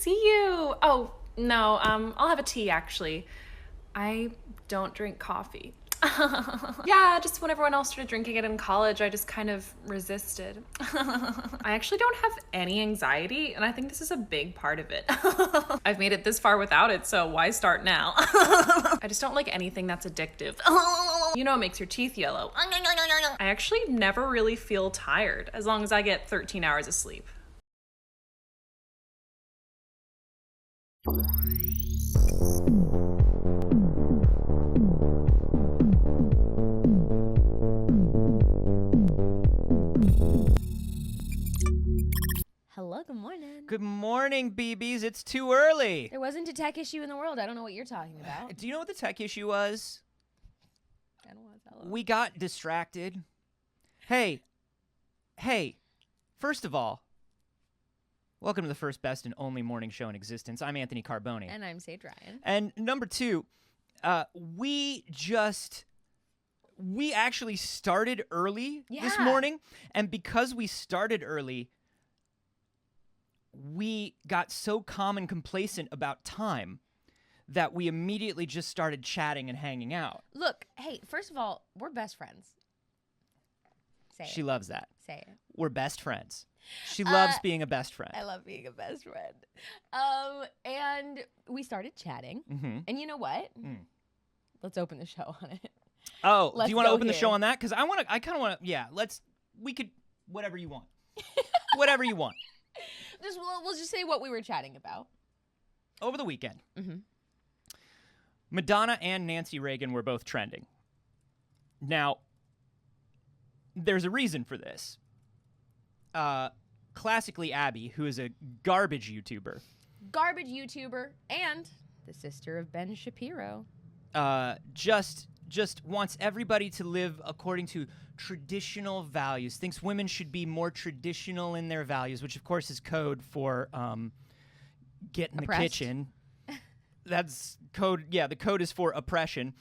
see you. Oh, no, I'll have a tea, actually. I don't drink coffee. Yeah, just when everyone else started drinking it in college, I just kind of resisted. I actually don't have any anxiety, and I think this is a big part of it. I've made it this far without it, so why start now? I just don't like anything that's addictive. You know, it makes your teeth yellow. I actually never really feel tired, as long as I get 13 hours of sleep. Hello, good morning. Good morning, BBs. It's too early. There wasn't a tech issue in the world. I don't know what you're talking about. Do you know what the tech issue was? I don't want to tell them. We got distracted. Hey, first of all, welcome to the first, best, and only morning show in existence. I'm Anthony Carboni. And I'm Saige Ryan. And number two, we actually started early this morning. And because we started early, we got so calm and complacent about time that we immediately just started chatting and hanging out. Look, hey, first of all, we're best friends. Say She it. loves that. Say it. We're best friends. She loves being a best friend. I love being a best friend. And we started chatting. Mm-hmm. And you know what? Let's open the show on it. Oh, Let's do you want to go open the here. show on that? Because I kind of want to, we could, whatever you want. Whatever you want. We'll just say what we were chatting about. Over the weekend, Mm-hmm. Madonna and Nancy Reagan were both trending. Now, there's a reason for this. Classically Abby, who is a garbage YouTuber, And the sister of Ben Shapiro. just wants everybody to live according to traditional values, thinks women should be more traditional in their values, which of course is code for get in Oppressed. the kitchen. That's code. Yeah, the code is for oppression.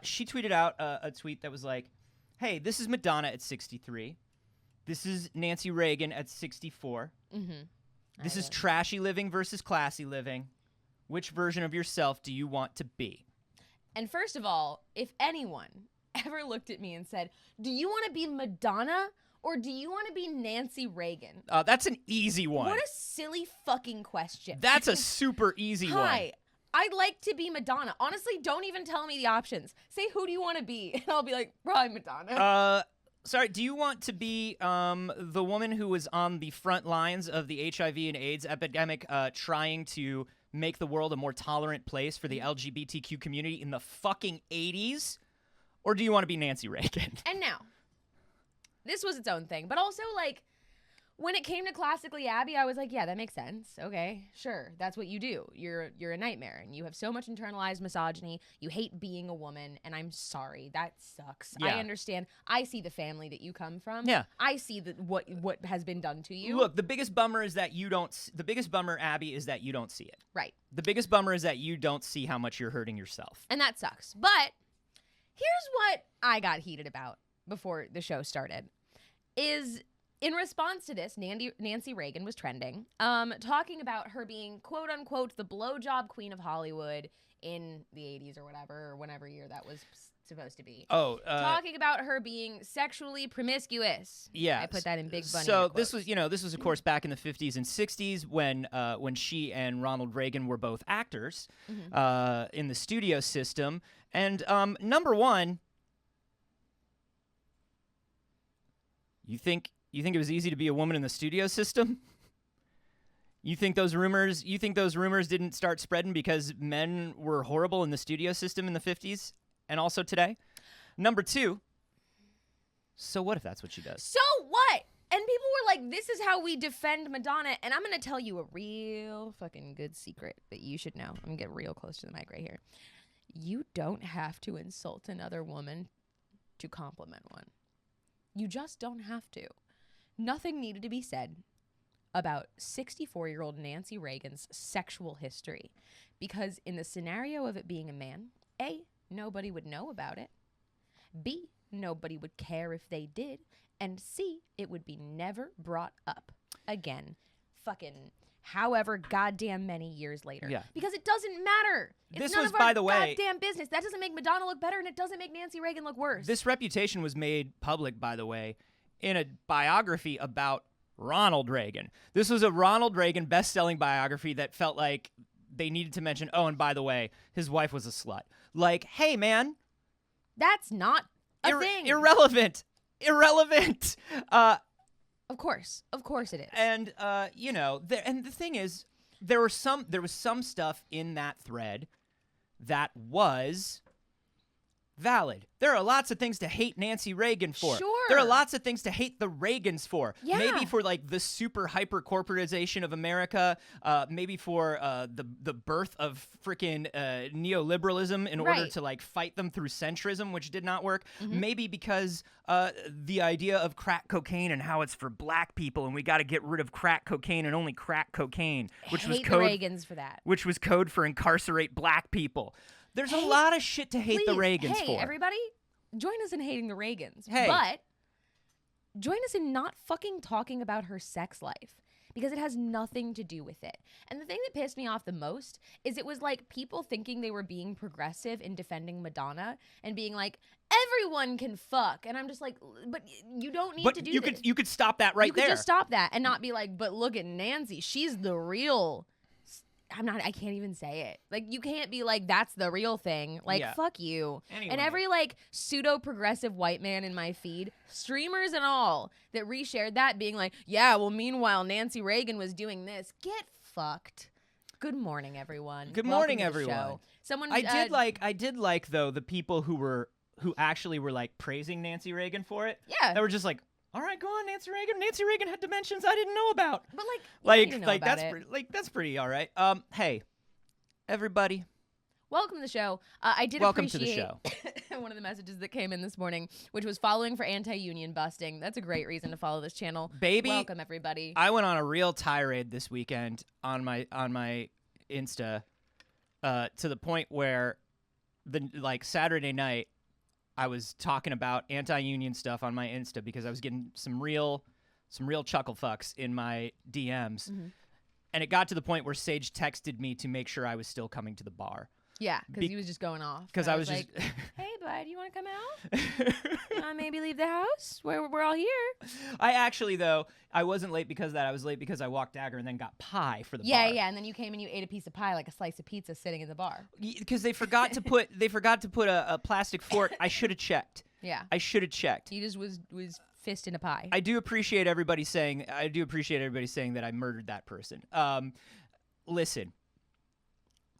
She tweeted out a tweet that was like, hey, this is Madonna at 63. This is Nancy Reagan at 64. Mm-hmm. This is trashy living versus classy living. Which version of yourself do you want to be? And first of all, if anyone ever looked at me and said, do you want to be Madonna or do you want to be Nancy Reagan? That's an easy one. What a silly fucking question. That's a super easy one. Hi, I'd like to be Madonna. Honestly, don't even tell me the options. Say, who do you want to be? And I'll be like, probably Madonna. Sorry, do you want to be the woman who was on the front lines of the HIV and AIDS epidemic trying to make the world a more tolerant place for the LGBTQ community in the fucking 80s? Or do you want to be Nancy Reagan? And now, this was its own thing. But also, like, when it came to classically Abby, I was like, yeah, that makes sense. Okay, sure, that's what you do. You're a nightmare, and you have so much internalized misogyny. You hate being a woman, and I'm sorry, that sucks. Yeah. I understand. I see the family that you come from. Yeah. I see what has been done to you. Look, the biggest bummer is that you don't. The biggest bummer, Abby, is that you don't see it. Right. The biggest bummer is that you don't see how much you're hurting yourself. And that sucks. But here's what I got heated about before the show started. Is in response to this, Nancy Reagan was trending, talking about her being, quote unquote, the blowjob queen of Hollywood in the 80s or whatever, or whenever year that was supposed to be. Talking about her being sexually promiscuous. Yeah, I put that in big bunny. So air quotes. this was of course back in the 50s and 60s when she and Ronald Reagan were both actors in the studio system. And number one, you think it was easy to be a woman in the studio system? You think those rumors didn't start spreading because men were horrible in the studio system in the 50s and also today? Number two, so what if that's what she does? So what? And people were like, this is how we defend Madonna. And I'm going to tell you a real fucking good secret that you should know. I'm going to get real close to the mic right here. You don't have to insult another woman to compliment one. You just don't have to. Nothing needed to be said about 64-year-old Nancy Reagan's sexual history. Because in the scenario of it being a man, A, nobody would know about it. B, nobody would care if they did. And C, it would be never brought up again. Fucking however goddamn many years later. Yeah. Because it doesn't matter. It's This none was, of by our the way- goddamn business. That doesn't make Madonna look better, and it doesn't make Nancy Reagan look worse. This reputation was made public, by the way, in a biography about Ronald Reagan. This was a Ronald Reagan best-selling biography that felt like they needed to mention, oh, and by the way, his wife was a slut. Like, hey, man. That's not a thing. Irrelevant. Of course it is. And and the thing is, there was some stuff in that thread that was valid. There are lots of things to hate Nancy Reagan for. Sure. There are lots of things to hate the Reagans for. Yeah. Maybe for like the super hyper corporatization of America. Maybe for the birth of freaking neoliberalism in order Right. to like fight them through centrism, which did not work. Mm-hmm. Maybe because the idea of crack cocaine and how it's for black people and we got to get rid of crack cocaine and only crack cocaine, which was Hate the code Reagans for that. which was code for incarcerate black people. There's a lot of shit to hate the Please, Reagans hey, for. everybody, join us in hating the Reagans. Hey. But join us in not fucking talking about her sex life because it has nothing to do with it. And the thing that pissed me off the most is it was like people thinking they were being progressive in defending Madonna and being like, everyone can fuck. And I'm just like, but you don't need to do you this. could you could stop that right you there. could just stop that and not be like, but look at Nancy. She's the real... I can't even say it. Like, you can't be like, that's the real thing. Like, Yeah. fuck you. Anyway. And every, like, pseudo-progressive white man in my feed, streamers and all, that reshared that being like, yeah, well, meanwhile, Nancy Reagan was doing this. Get fucked. Good morning, everyone. Good Welcome morning, to the everyone. show. Someone, I did like though the people who actually were like praising Nancy Reagan for it. Yeah. They were just like, all right, go on, Nancy Reagan. Nancy Reagan had dimensions I didn't know about. But, like, you need to know like about that's it. that's pretty all right. Hey, everybody. Welcome to the show. I did Welcome to appreciate the show. one of the messages that came in this morning, which was following for anti-union busting. That's a great reason to follow this channel. Baby, Welcome, everybody. I went on a real tirade this weekend on my Insta, to the point where Saturday night I was talking about anti-union stuff on my Insta because I was getting some real chuckle fucks in my DMs. Mm-hmm. And it got to the point where Saige texted me to make sure I was still coming to the bar. Yeah, because he was just going off. Because And I was like, just... hey, bud, you want to come out? Maybe leave the house? We're all here. I actually, though, I wasn't late because of that. I was late because I walked Dagger and then got pie for the bar. Yeah, and then you came and you ate a piece of pie, like a slice of pizza sitting in the bar. Because they forgot to put a plastic fork. I should have checked. Yeah. I should have checked. He just was fist in a pie. I do appreciate everybody saying that I murdered that person. Listen,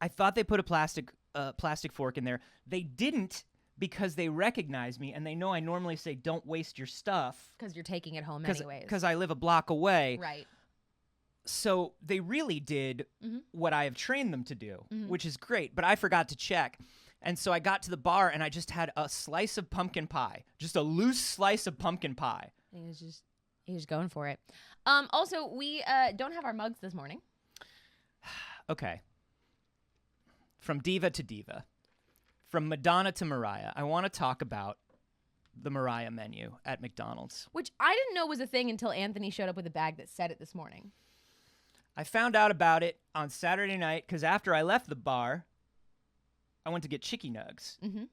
I thought they put a plastic fork in there. They didn't because they recognize me and they know I normally say don't waste your stuff Because you're taking it home anyways. because I live a block away. Right. So they really did Mhm. what I have trained them to do, Mhm. which is great. But I forgot to check. And so I got to the bar and I just had a slice of pumpkin pie, just a loose slice of pumpkin pie. He was just going for it. Also, we don't have our mugs this morning. Okay. From diva to diva, from Madonna to Mariah, I want to talk about the Mariah menu at McDonald's. Which I didn't know was a thing until Anthony showed up with a bag that said it this morning. I found out about it on Saturday night because after I left the bar, I went to get chicky nugs Mm-hmm.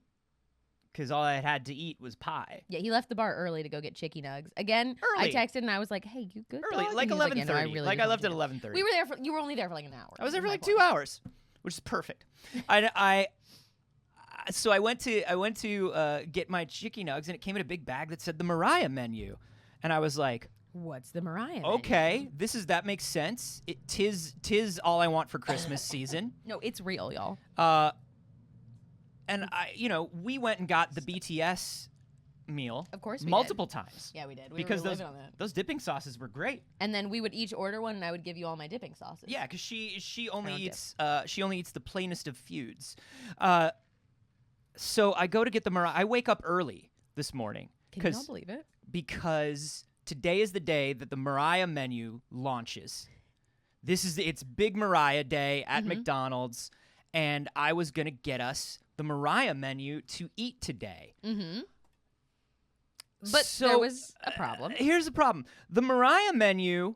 because all I had to eat was pie. Yeah, he left the bar early to go get chicky nugs. Again, Early. I texted and I was like, "Hey, you good?" Early, dog?" like And he was 11:30. "Yeah, no, I really Like just I left at wanted to 11:30. We were there for. You were only there for like an hour. I was there for is my like point. 2 hours, which is perfect. So I went to get my chicky nugs, and it came in a big bag that said the Mariah menu, and I was like, What's the Mariah? okay, that makes sense. Tis all I want for Christmas season. No, it's real, y'all. And we went and got the BTS meal. Of course we multiple did. times. Yeah, we did. Because we were living on that. those dipping sauces were great. And then we would each order one, and I would give you all my dipping sauces. Yeah, because she only don't eats the plainest of feuds. So I go to get the Mariah. I wake up early this morning Can you not believe it? because today is the day that the Mariah menu launches. It's Big Mariah Day at Mm-hmm. McDonald's, and I was gonna get us the Mariah menu to eat today. Mm-hmm. But So, there was a problem. Here's the problem. The Mariah menu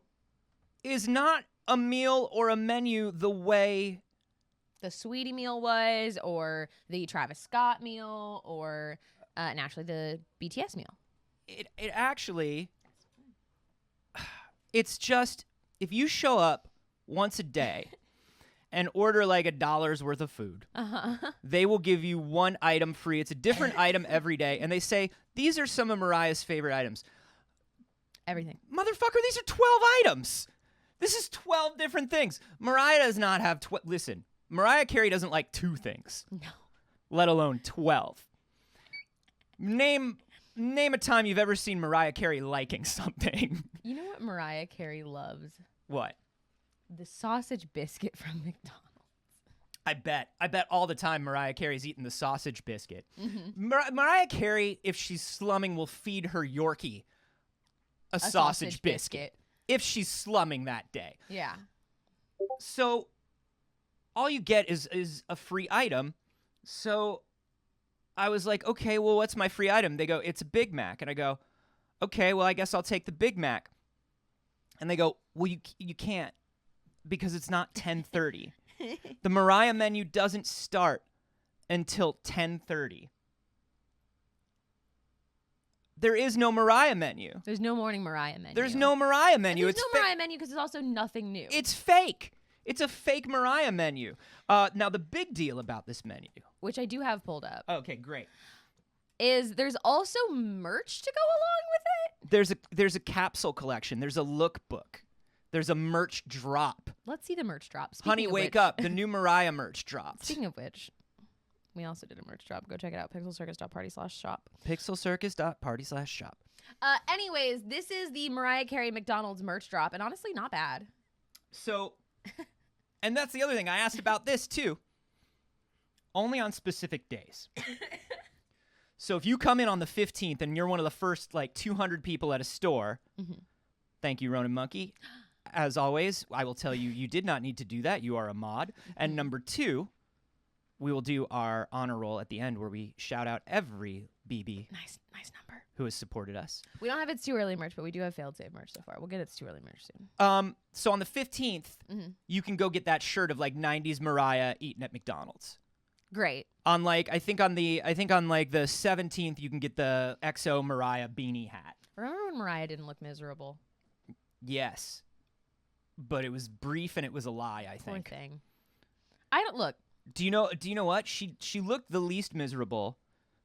is not a meal or a menu the way the Sweetie meal was, or the Travis Scott meal, or naturally the BTS meal. it actually, it's just, if you show up once a day and order like $1 worth of food, they will give you one item free. It's a different item every day. And they say, these are some of Mariah's favorite items. Everything. Motherfucker, these are 12 items. This is 12 different things. Mariah does not have listen, Mariah Carey doesn't like 2 things. No. Let alone 12. Name a time you've ever seen Mariah Carey liking something. You know what Mariah Carey loves? What? The sausage biscuit from McDonald's. I bet all the time Mariah Carey's eating the sausage biscuit. Mariah Carey, if she's slumming, will feed her Yorkie a sausage biscuit if she's slumming that day. Yeah. So all you get is a free item. So I was like, okay, well, what's my free item? They go, it's a Big Mac. And I go, okay, well, I guess I'll take the Big Mac. And they go, well, you can't because it's not 10:30. The Mariah menu doesn't start until 10:30. There is no Mariah menu. There's no morning Mariah menu. There's no Mariah menu. There's no Mariah menu because there's also nothing new. It's fake. It's a fake Mariah menu. Now, the big deal about this menu, which I do have pulled up. Okay, great. Is there's also merch to go along with it? There's a capsule collection. There's a lookbook. There's a merch drop. Let's see the merch drop. Honey, wake up. The new Mariah merch dropped. Speaking of which, we also did a merch drop. Go check it out. pixelcircus.party/shop. Pixelcircus.party/shop. Anyways, this is the Mariah Carey McDonald's merch drop, and honestly, not bad. So, and that's the other thing. I asked about this, too. Only on specific days. So if you come in on the 15th and you're one of the first, 200 people at a store, thank you, Ronan Monkey. As always, I will tell you, you did not need to do that. You are a mod. And number 2, we will do our honor roll at the end where we shout out every BB. Nice number. Who has supported us. We don't have It's Too Early merch, but we do have Failed Save merch so far. We'll get It's Too Early merch soon. So on the 15th, you can go get that shirt of 90s Mariah eating at McDonald's. Great. On I think on the 17th, you can get the XO Mariah beanie hat. Remember when Mariah didn't look miserable? Yes. But it was brief and it was a lie, I think. Poor thing. I don't look. Do you know what? She looked the least miserable,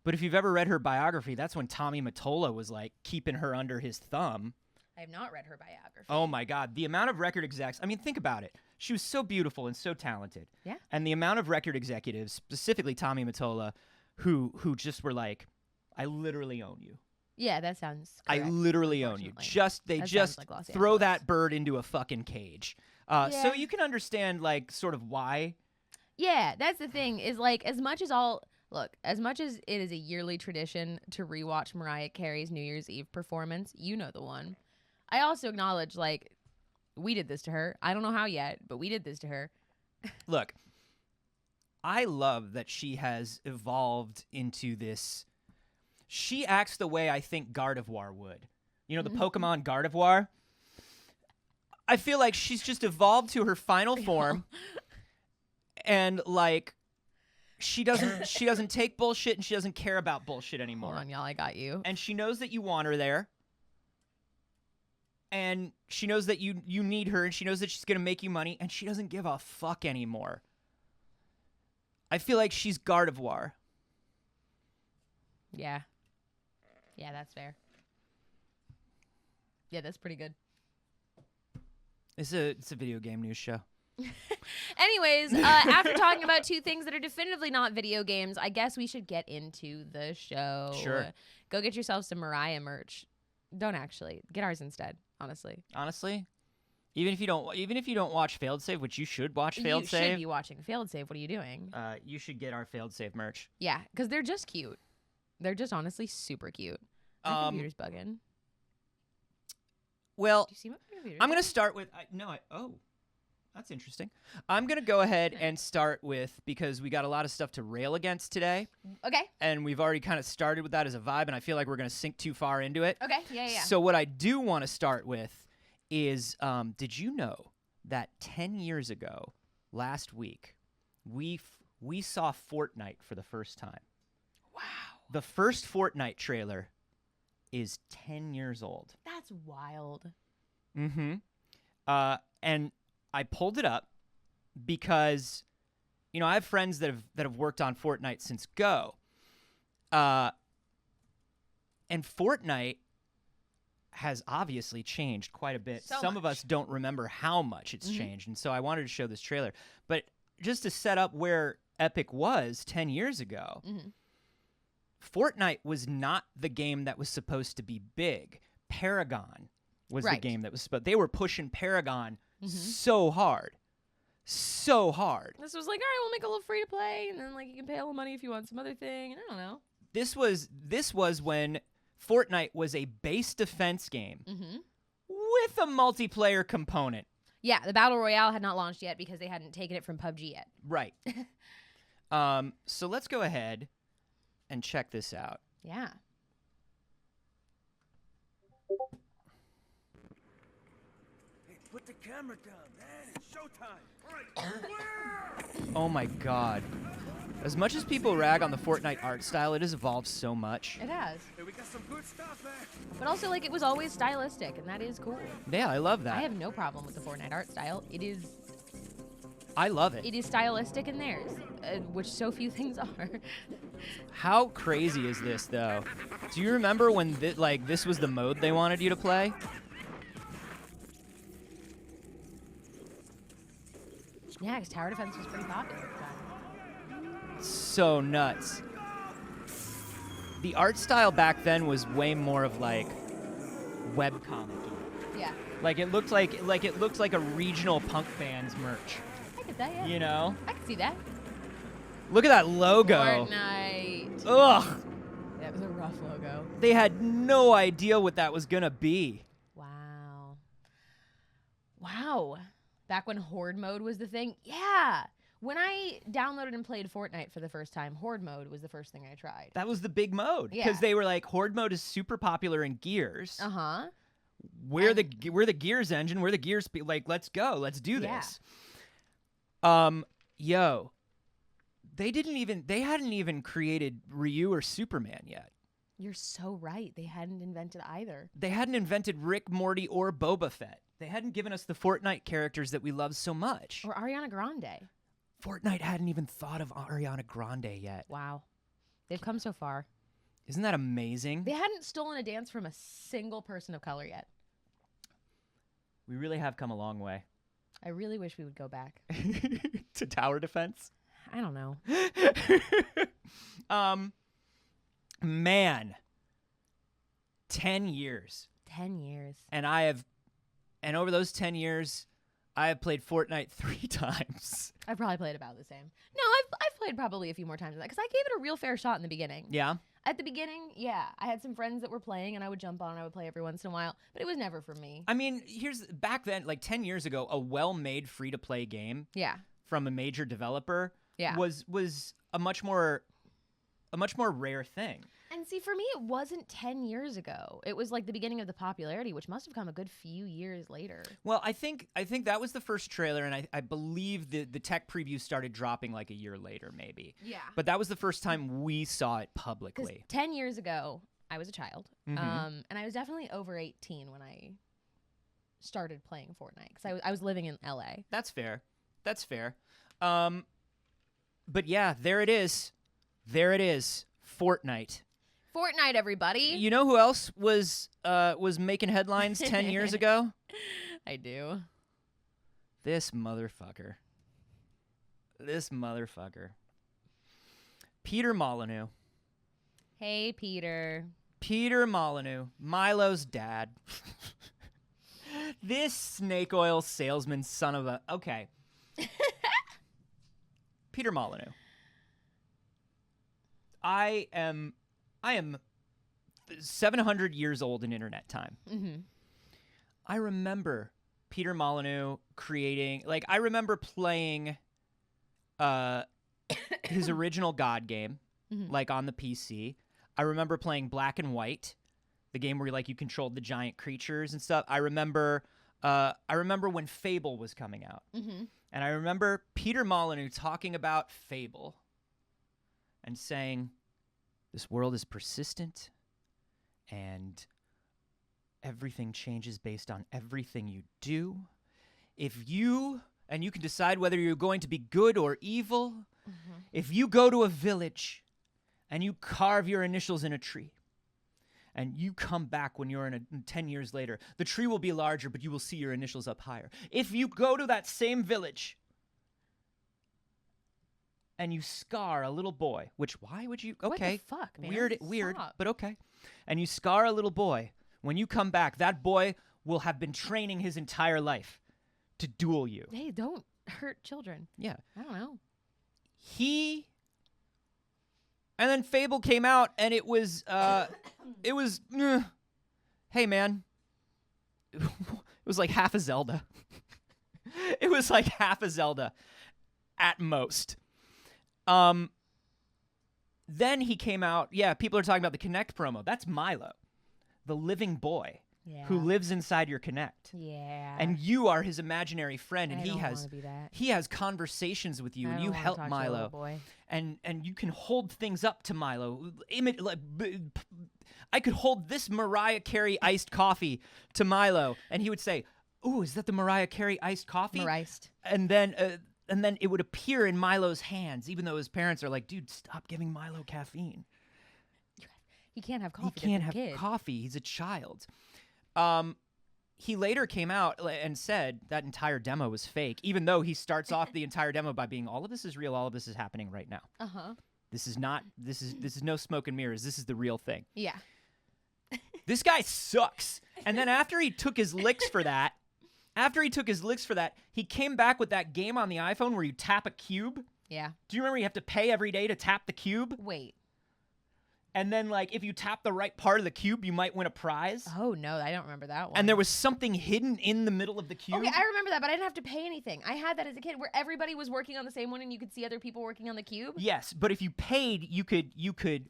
but if you've ever read her biography, that's when Tommy Mottola was keeping her under his thumb. I have not read her biography. Oh my God. The amount of record execs, I mean, think about it. She was so beautiful and so talented. Yeah. And the amount of record executives, specifically Tommy Mottola, who just were like, I literally own you. Yeah, that sounds correct, I literally own you. They just like throw that bird into a fucking cage. So you can understand sort of why. Yeah, that's the thing is as much as it is a yearly tradition to rewatch Mariah Carey's New Year's Eve performance, you know the one. I also acknowledge we did this to her. I don't know how yet, but we did this to her. Look, I love that she has evolved into this. She acts the way I think Gardevoir would. You know, the Pokemon Gardevoir? I feel like she's just evolved to her final form. And she doesn't take bullshit and she doesn't care about bullshit anymore. Hold on, y'all, I got you. And she knows that you want her there. And she knows that you need her, and she knows that she's going to make you money, and she doesn't give a fuck anymore. I feel like she's Gardevoir. Yeah. Yeah, that's fair. Yeah, that's pretty good. It's a video game news show. Anyways, after talking about 2 things that are definitively not video games, I guess we should get into the show. Sure. Go get yourself some Mariah merch. Don't actually. Get ours instead, honestly. Honestly? Even if you don't watch Failed Save, which you should watch Failed Save. You should be watching Failed Save. What are you doing? You should get our Failed Save merch. Yeah, because they're just cute. They're just honestly super cute. My computer's bugging. Well, do you see my computer? I'm going to start with... that's interesting. I'm going to go ahead and start with, because we got a lot of stuff to rail against today. Okay. And we've already kind of started with that as a vibe, and I feel like we're going to sink too far into it. Okay, yeah. So what I do want to start with is, did you know that 10 years ago, last week, we saw Fortnite for the first time. Wow. The first Fortnite trailer is 10 years old. That's wild. Mm-hmm. And I pulled it up because, you know, I have friends that have worked on Fortnite since Go. And Fortnite has obviously changed quite a bit. Some of us don't remember how much it's changed, and so I wanted to show this trailer. But just to set up where Epic was 10 years ago, Fortnite was not the game that was supposed to be big. Paragon was the game that was supposed. They were pushing Paragon so hard. So hard. This was like, all right, we'll make a little free to play, and then like you can pay a little money if you want some other thing. I don't know. This was when Fortnite was a base defense game with a multiplayer component. Yeah, the Battle Royale had not launched yet because they hadn't taken it from PUBG yet. Right. So let's go ahead and check this out. Yeah. Hey, put the camera down, man. It's showtime. All right. Oh my god. As much as people rag on the Fortnite art style, it has evolved so much. It has. Hey, we got some good stuff, man. But also, like, it was always stylistic, and that is cool. Yeah, I love that. I have no problem with the Fortnite art style. I love it. It is stylistic in theirs, which so few things are. How crazy is this, though? Do you remember when this was the mode they wanted you to play? Yeah, because tower defense was pretty popular at the time. So nuts. The art style back then was way more of like webcomic. Yeah. Like it looked like a regional punk band's merch. I get that, yeah. You know? I can see that. Look at that logo. Fortnite. Ugh. That was a rough logo. They had no idea what that was gonna be. Wow. Wow. Back when Horde mode was the thing? Yeah. When I downloaded and played Fortnite for the first time, Horde mode was the first thing I tried. That was the big mode. Because Yeah. they were like, Horde mode is super popular in Gears. Uh-huh. We're the Gears engine. We're the Gears let's go. Let's do Yeah. this. Yo. They hadn't even created Ryu or Superman yet. You're so right. They hadn't invented either. They hadn't invented Rick, Morty, or Boba Fett. They hadn't given us the Fortnite characters that we love so much. Or Ariana Grande. Fortnite hadn't even thought of Ariana Grande yet. Wow. They've come so far. Isn't that amazing? They hadn't stolen a dance from a single person of color yet. We really have come a long way. I really wish we would go back. To tower defense? I don't know. Man. 10 years. 10 years. And over those 10 years, I have played Fortnite 3 times. I've probably played about the same. No, I've played probably a few more times than that because I gave it a real fair shot in the beginning. Yeah? At the beginning, yeah. I had some friends that were playing and I would jump on and I would play every once in a while, but it was never for me. I mean, back then, like 10 years ago, a well-made free-to-play game Yeah. from a major developer Yeah. was a much more rare thing. And see, for me, it wasn't 10 years ago. It was like the beginning of the popularity, which must have come a good few years later. Well, I think that was the first trailer, and I believe the tech preview started dropping like a year later, maybe. Yeah. But that was the first time we saw it Because publicly. 10 years ago, I was a child. Mhm. And I was definitely over 18 when I started playing Fortnite. Because I was living in LA. That's fair. That's fair. But yeah, there it is. There it is. Fortnite. Fortnite, everybody. You know who else was making headlines 10 years ago? I do. This motherfucker. Peter Molyneux. Hey, Peter. Peter Molyneux, Milo's dad. This snake oil salesman son of a... Okay. Peter Molyneux. I am 700 years old in internet time. Mm-hmm. I remember Peter Molyneux creating... I remember playing his original God game, on the PC. I remember playing Black and White, the game where you controlled the giant creatures and stuff. I remember I remember when Fable was coming out. Mm-hmm. And I remember Peter Molyneux talking about Fable and saying, this world is persistent and everything changes based on everything you do. And you can decide whether you're going to be good or evil. Mm-hmm. If you go to a village and you carve your initials in a tree, and you come back when you're 10 years later, the tree will be larger, but you will see your initials up higher. If you go to that same village and you scar a little boy, why would you? Okay, What the fuck, man? weird, Stop. but okay. And you scar a little boy, when you come back, that boy will have been training his entire life to duel you. Hey, don't hurt children. Yeah. I don't know. And then Fable came out, and it was, hey, man. It was like half a Zelda. It was like half a Zelda at most. Then he came out. Yeah, people are talking about the Kinect promo. That's Milo, the living boy who lives inside your Kinect. Yeah. And you are his imaginary friend, and I he don't has wanna be that. he has conversations with you, I and don't you wanna help talk to a little Milo. boy. And you can hold things up to Milo. I could hold this Mariah Carey iced coffee to Milo, and he would say, "Ooh, is that the Mariah Carey iced coffee?" Mariced. And then it would appear in Milo's hands, even though his parents are like, "Dude, stop giving Milo caffeine. He can't have coffee. He can't That's a have kid. coffee. He's a child." He later came out and said that entire demo was fake, even though he starts off the entire demo by being, all of this is real, all of this is happening right now. Uh-huh. This is no smoke and mirrors. This is the real thing. Yeah. This guy sucks. And then after he took his licks for that, he came back with that game on the iPhone where you tap a cube. Yeah. Do you remember you have to pay every day to tap the cube? Wait. And then, like, if you tap the right part of the cube, you might win a prize. Oh, no, I don't remember that one. And there was something hidden in the middle of the cube. Okay, I remember that, but I didn't have to pay anything. I had that as a kid where everybody was working on the same one and you could see other people working on the cube. Yes, but if you paid, you could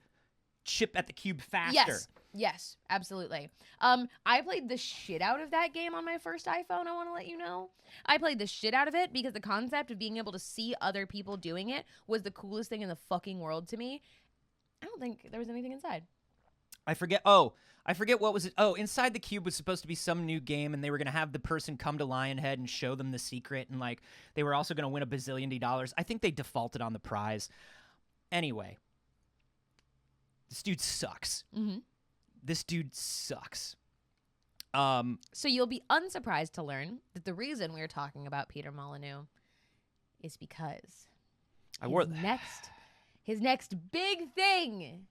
chip at the cube faster. Yes, absolutely. I played the shit out of that game on my first iPhone, I want to let you know. I played the shit out of it because the concept of being able to see other people doing it was the coolest thing in the fucking world to me. I don't think there was anything inside. I forget what was it. Oh, inside the cube was supposed to be some new game, and they were going to have the person come to Lionhead and show them the secret, and like they were also going to win $1 bazillion. I think they defaulted on the prize. Anyway, this dude sucks. Mm-hmm. This dude sucks. So you'll be unsurprised to learn that the reason we're talking about Peter Molyneux is because his next big thing,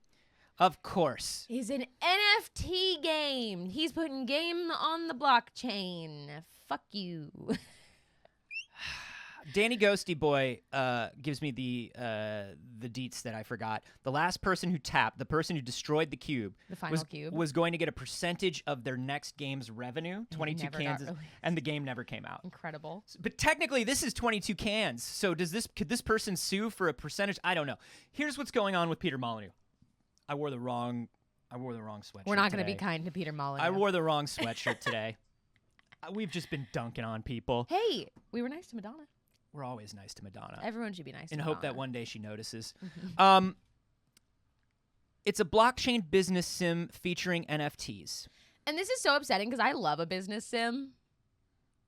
of course, is an NFT game. He's putting game on the blockchain. Fuck you. Danny Ghosty Boy gives me the deets that I forgot. The last person who tapped, the person who destroyed the cube, The final cube. was going to get a percentage of their next game's revenue, 22 never got cans, released. and the game never came out. Incredible. But technically, this is 22 cans. So could this person sue for a percentage? I don't know. Here's what's going on with Peter Molyneux. I wore the wrong sweatshirt. We're not going to be today. kind to Peter Molyneux. I wore the wrong sweatshirt today. We've just been dunking on people. Hey, we were nice to Madonna. We're always nice to Madonna. Everyone should be nice to in Madonna. hope that one day she notices. It's a blockchain business sim featuring NFTs. And this is so upsetting because I love a business sim.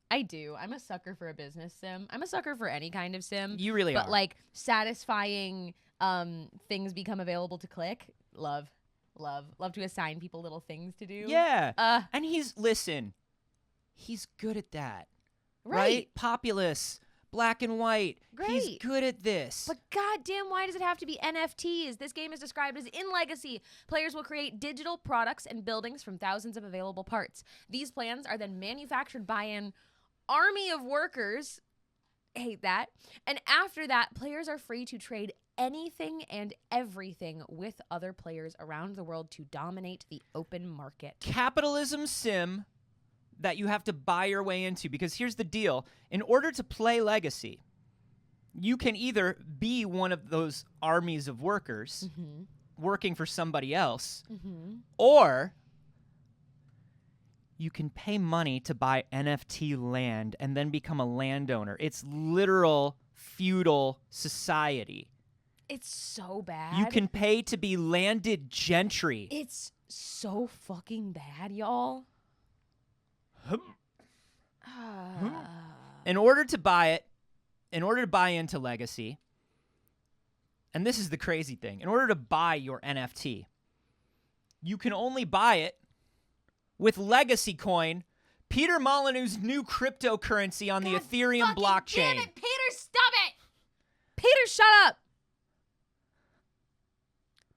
I do. I'm a sucker for a business sim. I'm a sucker for any kind of sim. You really are. But like satisfying things become available to click. Love to assign people little things to do. Yeah. And he's good at that. Right? Populous. Black and white. Great. He's good at this. But goddamn, why does it have to be NFTs? This game is described as in legacy. Players will create digital products and buildings from thousands of available parts. These plans are then manufactured by an army of workers. Hate that. And after that, players are free to trade anything and everything with other players around the world to dominate the open market. Capitalism sim that you have to buy your way into, because here's the deal. In order to play Legacy, you can either be one of those armies of workers working for somebody else, or you can pay money to buy NFT land and then become a landowner. It's literal feudal society. It's so bad. You can pay to be landed gentry. It's so fucking bad, y'all. In order to buy into Legacy, and this is the crazy thing, in order to buy your NFT, you can only buy it with Legacy Coin, Peter Molyneux's new cryptocurrency on the Ethereum blockchain. Damn it, Peter, stop it! Peter, shut up!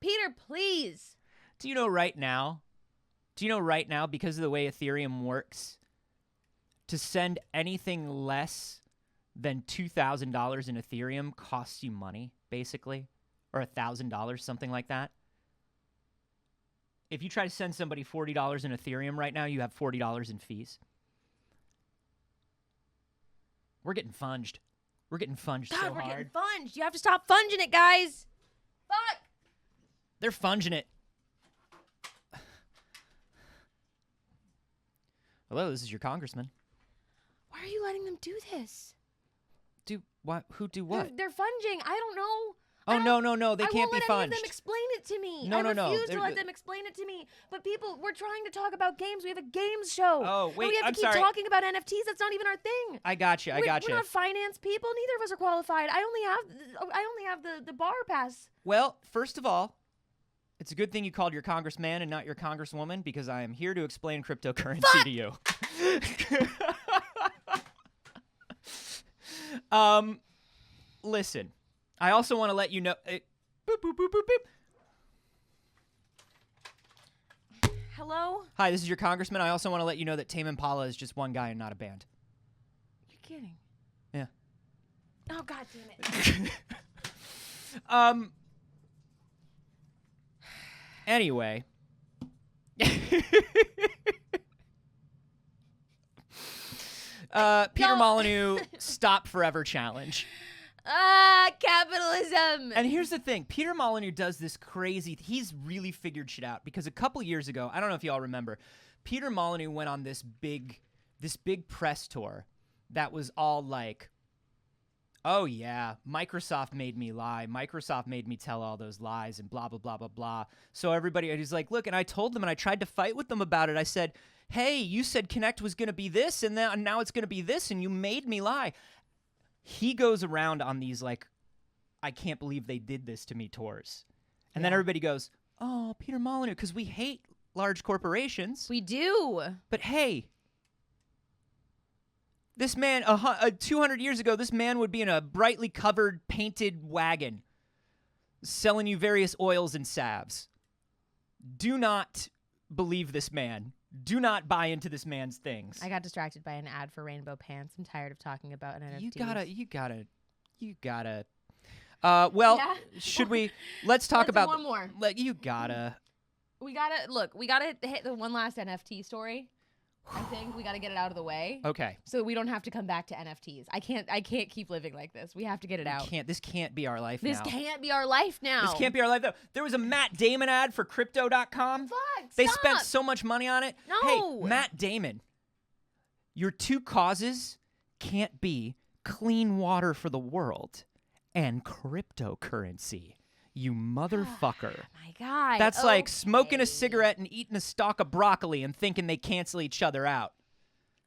Peter, please. Do you know right now, because of the way Ethereum works, to send anything less than $2,000 in Ethereum costs you money, basically, or $1,000, something like that? If you try to send somebody $40 in Ethereum right now, you have $40 in fees. We're getting funged. We're getting funged so We're hard. getting funged. You have to stop funging it, guys. Fuck. They're funging it. Hello, this is your congressman. Why are you letting them do this? Do what? Who do what? They're funging. I don't know. Oh, no. They can't be I won't let any of them funged. explain it to me. No. I refuse to let them explain it to me. But people, we're trying to talk about games. We have a games show. Oh, wait, and we have I'm to keep sorry. talking about NFTs. That's not even our thing. I got you. We're not finance people. Neither of us are qualified. I only have the bar pass. Well, first of all, it's a good thing you called your congressman and not your congresswoman, because I am here to explain cryptocurrency to you. Listen, I also want to let you know. Boop, boop, boop, boop, boop. Hello? Hi, this is your congressman. I also want to let you know that Tame Impala is just one guy and not a band. You're kidding. Yeah. Oh, God damn it. Anyway. Peter Molyneux Stop Forever Challenge. Capitalism. And here's the thing. Peter Molyneux does this crazy... He's really figured shit out, because a couple years ago, I don't know if y'all remember, Peter Molyneux went on this big press tour that was all like, oh yeah, Microsoft made me lie. Microsoft made me tell all those lies and blah, blah, blah, blah, blah. So everybody, he's like, look, and I told them and I tried to fight with them about it. I said, hey, you said Kinect was going to be this and now it's going to be this and you made me lie. He goes around on these like, I can't believe they did this to me tours. And then everybody goes, oh, Peter Molyneux, because we hate large corporations. We do. But hey, this man, 200 years ago, this man would be in a brightly covered, painted wagon selling you various oils and salves. Do not believe this man. Do not buy into this man's things. I got distracted by an ad for rainbow pants. I'm tired of talking about NFTs. You gotta. Well, Yeah. should we? Let's talk Let's do about one more. You gotta. We gotta hit the one last NFT story. I think we gotta get it out of the way. Okay. So we don't have to come back to NFTs. I can't keep living like this. We have to get it out. This can't be our life This now. can't be our life now. This can't be our life, though. There was a Matt Damon ad for Crypto.com. Fuck, They stop. spent so much money on it. No. Hey, Matt Damon, your two causes can't be clean water for the world and cryptocurrency. You motherfucker. My God. That's like okay. smoking a cigarette and eating a stalk of broccoli and thinking they cancel each other out.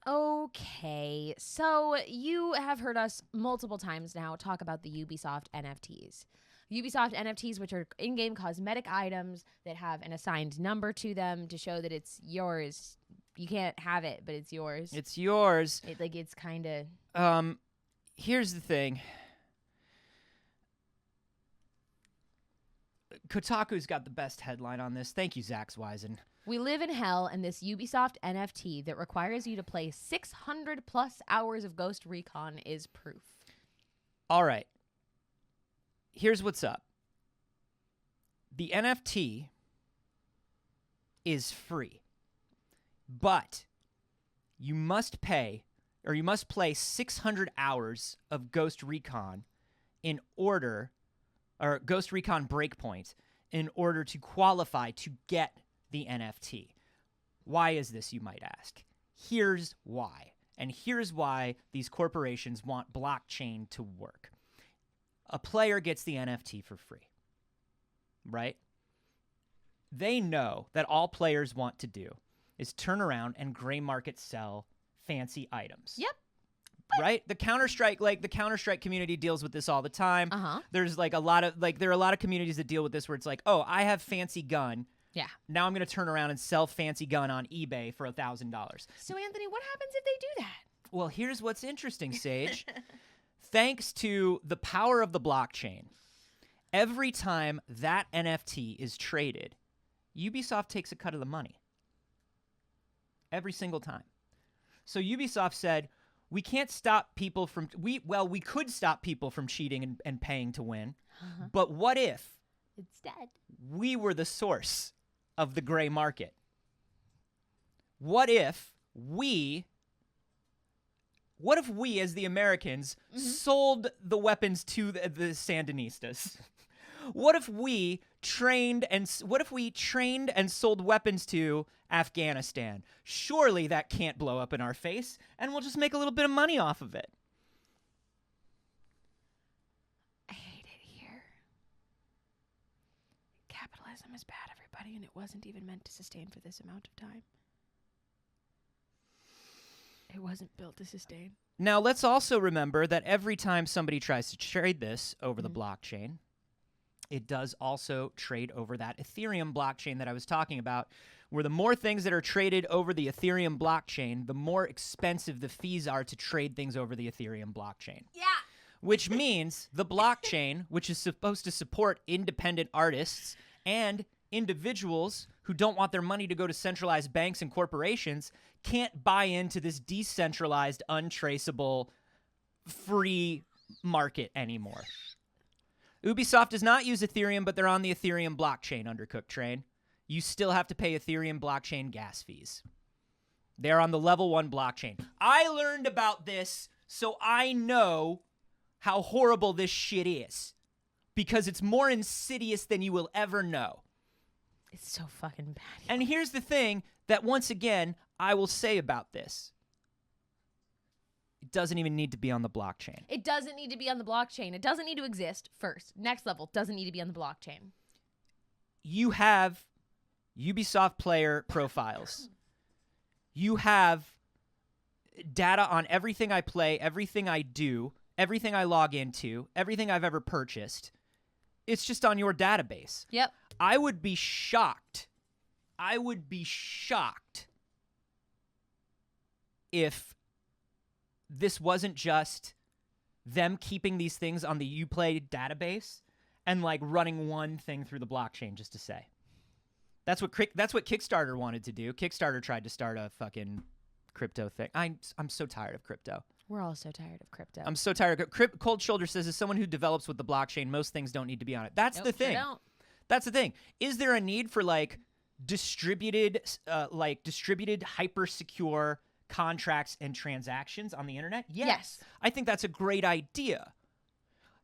Okay, so you have heard us multiple times now talk about the Ubisoft NFTs. Ubisoft NFTs, which are in-game cosmetic items that have an assigned number to them to show that it's yours. You can't have it, but it's yours. It's yours. It's kind of... Here's the thing. Kotaku's got the best headline on this. Thank you, Zach Zweisen. We live in hell, and this Ubisoft NFT that requires you to play 600 plus hours of Ghost Recon is proof. All right. Here's what's up. The NFT is free, but you must pay, or you must play 600 hours of Ghost Recon in order, or Ghost Recon Breakpoint, in order to qualify to get the NFT. Why is this, you might ask? Here's why. And here's why these corporations want blockchain to work. A player gets the NFT for free, right? They know that all players want to do is turn around and gray market sell fancy items. Yep. Right? The Counter-Strike community deals with this all the time. Uh-huh. There's like there are a lot of communities that deal with this where it's like, oh, I have fancy gun. Yeah. Now I'm going to turn around and sell fancy gun on eBay for $1,000. So Anthony, what happens if they do that? Well, here's what's interesting, Saige. Thanks to the power of the blockchain, every time that NFT is traded, Ubisoft takes a cut of the money. Every single time. So Ubisoft said, we can't stop people from... we could stop people from cheating and paying to win, but what if Instead, we were the source of the gray market? What if we as the Americans sold the weapons to the Sandinistas? What if we trained and sold weapons to Afghanistan? Surely that can't blow up in our face, and we'll just make a little bit of money off of it. I hate it here. Capitalism is bad, everybody, and it wasn't even meant to sustain for this amount of time. It wasn't built to sustain. Now, let's also remember that every time somebody tries to trade this over the blockchain, it does also trade over that Ethereum blockchain that I was talking about, where the more things that are traded over the Ethereum blockchain, the more expensive the fees are to trade things over the Ethereum blockchain. Yeah. Which means the blockchain, which is supposed to support independent artists and individuals who don't want their money to go to centralized banks and corporations, can't buy into this decentralized, untraceable, free market anymore. Ubisoft does not use Ethereum, but they're on the Ethereum blockchain, Undercooked Train. You still have to pay Ethereum blockchain gas fees. They're on the level 1 blockchain. I learned about this, so I know how horrible this shit is. Because it's more insidious than you will ever know. It's so fucking bad. And here's the thing that, once again, I will say about this. It doesn't even need to be on the blockchain. It doesn't need to be on the blockchain. It doesn't need to exist first. Next level, doesn't need to be on the blockchain. You have Ubisoft player profiles. You have data on everything I play, everything I do, everything I log into, everything I've ever purchased. It's just on your database. Yep. I would be shocked if this wasn't just them keeping these things on the Uplay database and like running one thing through the blockchain just to say. That's what Kickstarter wanted to do. Kickstarter tried to start a fucking crypto thing. I'm so tired of crypto. We're all so tired of crypto. I'm so tired of Cold Shoulder says, as someone who develops with the blockchain, most things don't need to be on it. That's the thing. Sure don't. That's the thing. Is there a need for like distributed hyper secure contracts and transactions on the internet? Yes. I think that's a great idea.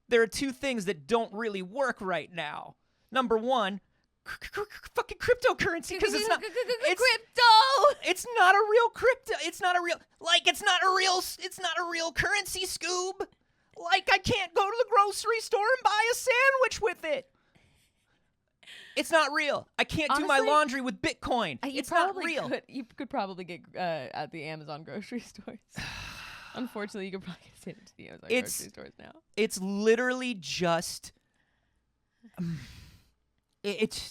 There are two things that don't really work right now. Number one, fucking cryptocurrency, because it's not crypto. It's not a real crypto. It's not a real currency, Scoob. Like, I can't go to the grocery store and buy a sandwich with it. It's not real. I can't do my Honestly, laundry with Bitcoin. It's not real. You could probably get at the Amazon grocery stores. Unfortunately, you could probably get it to the Amazon grocery stores now. It's literally just... It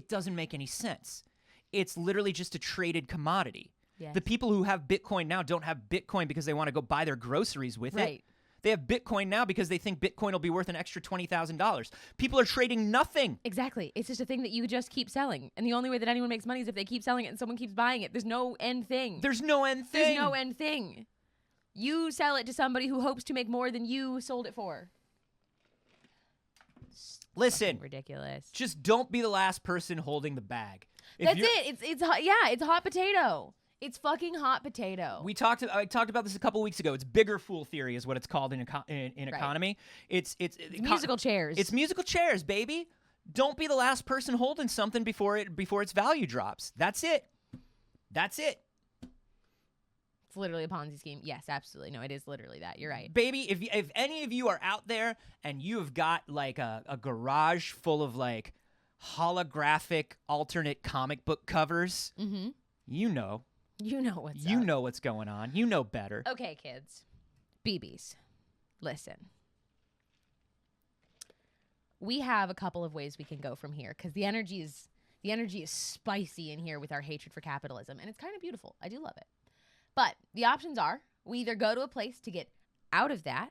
doesn't make any sense. It's literally just a traded commodity. Yes. The people who have Bitcoin now don't have Bitcoin because they want to go buy their groceries with it. They have Bitcoin now because they think Bitcoin will be worth an extra $20,000. People are trading nothing. Exactly. It's just a thing that you just keep selling. And the only way that anyone makes money is if they keep selling it and someone keeps buying it. There's no end thing. There's no end thing. There's no end thing. You sell it to somebody who hopes to make more than you sold it for. Listen, ridiculous. Just don't be the last person holding the bag. That's it. It's hot potato. It's fucking hot potato. I talked about this a couple weeks ago. It's bigger fool theory is what it's called in economy. It's musical chairs. It's musical chairs, baby. Don't be the last person holding something before its value drops. That's it. That's it. It's literally a Ponzi scheme. Yes, absolutely. No, it is literally that. You're right. Baby, if any of you are out there and you have got like a garage full of like holographic alternate comic book covers, you know. You know what's You up. know what's going on. You know better. Okay, kids. BBs. Listen. We have a couple of ways we can go from here because the energy is spicy in here with our hatred for capitalism, and it's kind of beautiful. I do love it. But the options are we either go to a place to get out of that,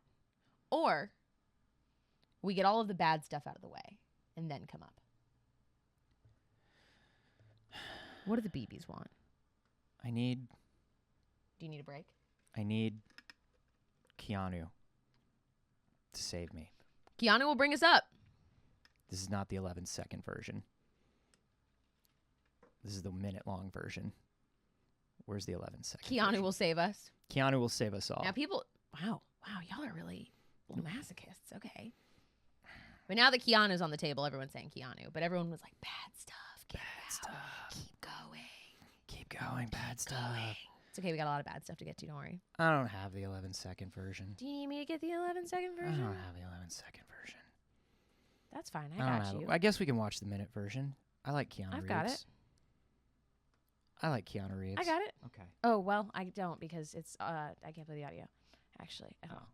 or we get all of the bad stuff out of the way and then come up. What do the BBs want? Do you need a break? I need Keanu to save me. Keanu will bring us up. This is not the 11-second version. This is the minute-long version. Where's the 11-second? Keanu will save us. Keanu will save us all. Now people, wow, y'all are really little masochists. Okay. But now that Keanu's on the table, everyone's saying Keanu. But everyone was like, bad stuff. Get Bad out. stuff. Keep going. Keep going. Bad stuff. It's okay. We got a lot of bad stuff to get to. Don't worry. I don't have the 11-second version. Do you need me to get the 11-second I version? don't have the 11-second version. That's fine. I I don't got have you. it. I guess we can watch the minute version. I like Keanu Reeves. I've got it. I like Keanu Reeves. I got it. Okay. Oh, well, I don't because it's, I can't play the audio, actually, at all.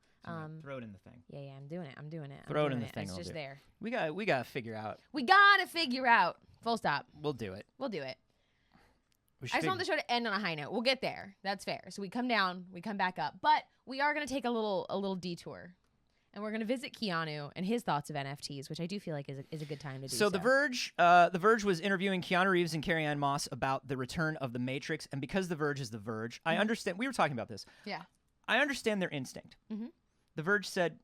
Throw it in the thing. Yeah, I'm doing it. I'm doing it. Throw it in the thing, It's I'll just do it. there. We got to figure out. We got to figure out. Full stop. We'll do it. We'll do it. We I just want the show to end on a high note. We'll get there. That's fair. So we come down, we come back up. But we are going to take a little detour. And we're going to visit Keanu and his thoughts of NFTs, which I do feel like is a good time to do so. The Verge was interviewing Keanu Reeves and Carrie-Anne Moss about the return of The Matrix. And because The Verge is The Verge, I understand. We were talking about this. Yeah. I understand their instinct. The Verge said,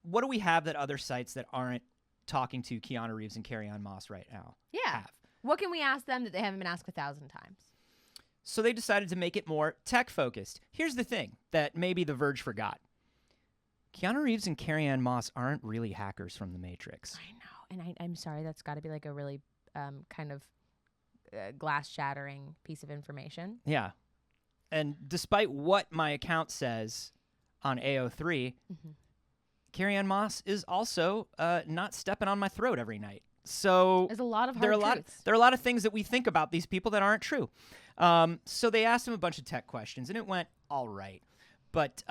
what do we have that other sites that aren't talking to Keanu Reeves and Carrie-Anne Moss right now have? What can we ask them that they haven't been asked 1,000 times? So they decided to make it more tech-focused. Here's the thing that maybe The Verge forgot. Keanu Reeves and Carrie-Anne Moss aren't really hackers from The Matrix. I know. And I'm sorry, that's got to be like a really kind of glass-shattering piece of information. Yeah. And despite what my account says on AO3, Carrie-Anne Moss is also not stepping on my throat every night. So There's a lot of hard truths. there are a lot of things that we think about these people that aren't true. So they asked him a bunch of tech questions, and it went all right. But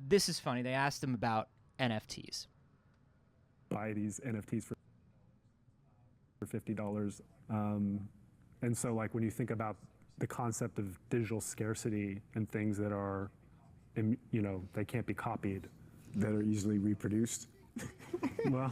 this is funny. They asked him about NFTs. Buy these NFTs for $50. And so, like, when you think about the concept of digital scarcity and things that are, they can't be copied, that are easily reproduced. Well,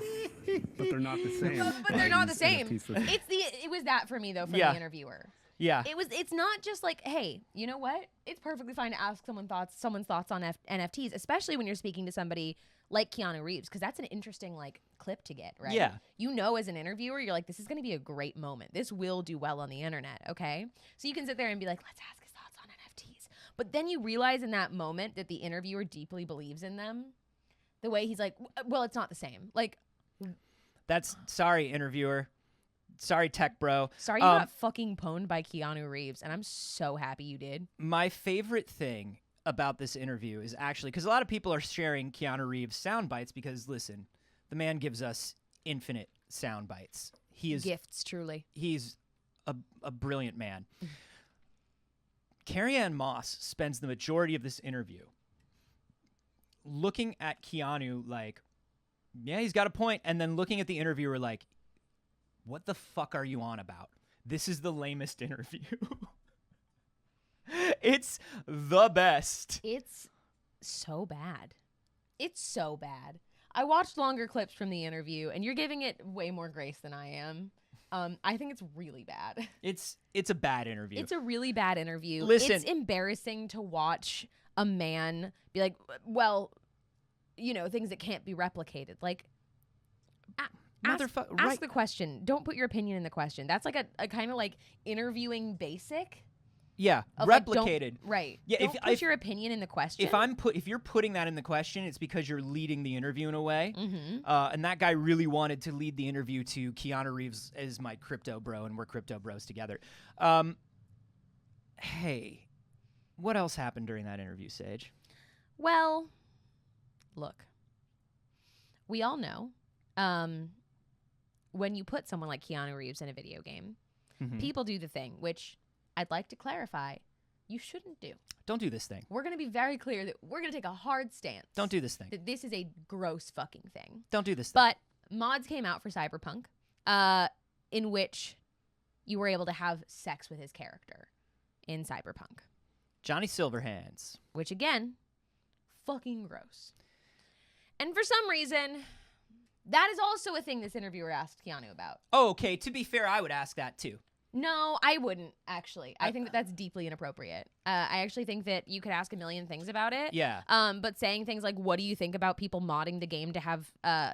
but they're not the same. But they're not the same. NFTs for- It was that for me though from Yeah. the interviewer. Yeah. It's not just like, hey, you know what? It's perfectly fine to ask someone's thoughts on NFTs, especially when you're speaking to somebody like Keanu Reeves, because that's an interesting like clip to get, right? Yeah. You know, as an interviewer, you're like, this is going to be a great moment. This will do well on the internet, okay? So you can sit there and be like, let's ask his thoughts on NFTs. But then you realize in that moment that the interviewer deeply believes in them. The way he's like, well, it's not the same. Like, That's sorry, interviewer. Sorry, tech bro. sorry you got fucking pwned by Keanu Reeves, and I'm so happy you did. My favorite thing about this interview is actually because a lot of people are sharing Keanu Reeves sound bites because listen, the man gives us infinite sound bites. He is Gifts, truly. he's a brilliant man. Carrie-Anne Moss spends the majority of this interview looking at Keanu like, yeah, he's got a point, and then looking at the interviewer like, what the fuck are you on about? This is the lamest interview. It's the best. It's so bad. It's so bad. I watched longer clips from the interview, and you're giving it way more grace than I am. I think it's really bad. It's a bad interview. It's a really bad interview. Listen. It's embarrassing to watch a man be like, well, things that can't be replicated. Like, ask right. the question. Don't put your opinion in the question. That's like a kind of like interviewing basic. Yeah, Of like, replicated. Right. Yeah, Don't put your opinion in the question. If you're putting that in the question, it's because you're leading the interview in a way. Mm-hmm. And that guy really wanted to lead the interview to Keanu Reeves as my crypto bro, and we're crypto bros together. Hey, what else happened during that interview, Saige? Well, look, we all know when you put someone like Keanu Reeves in a video game, people do the thing, which I'd like to clarify, you shouldn't do. Don't do this thing. We're going to be very clear that we're going to take a hard stance. Don't do this thing. That this is a gross fucking thing. Don't do this thing. But mods came out for Cyberpunk in which you were able to have sex with his character in Cyberpunk. Johnny Silverhands. Which, again, fucking gross. And for some reason, that is also a thing this interviewer asked Keanu about. Oh, okay. To be fair, I would ask that too. No, I wouldn't, actually. I think that that's deeply inappropriate. I actually think that you could ask a million things about it. Yeah. But saying things like, what do you think about people modding the game to have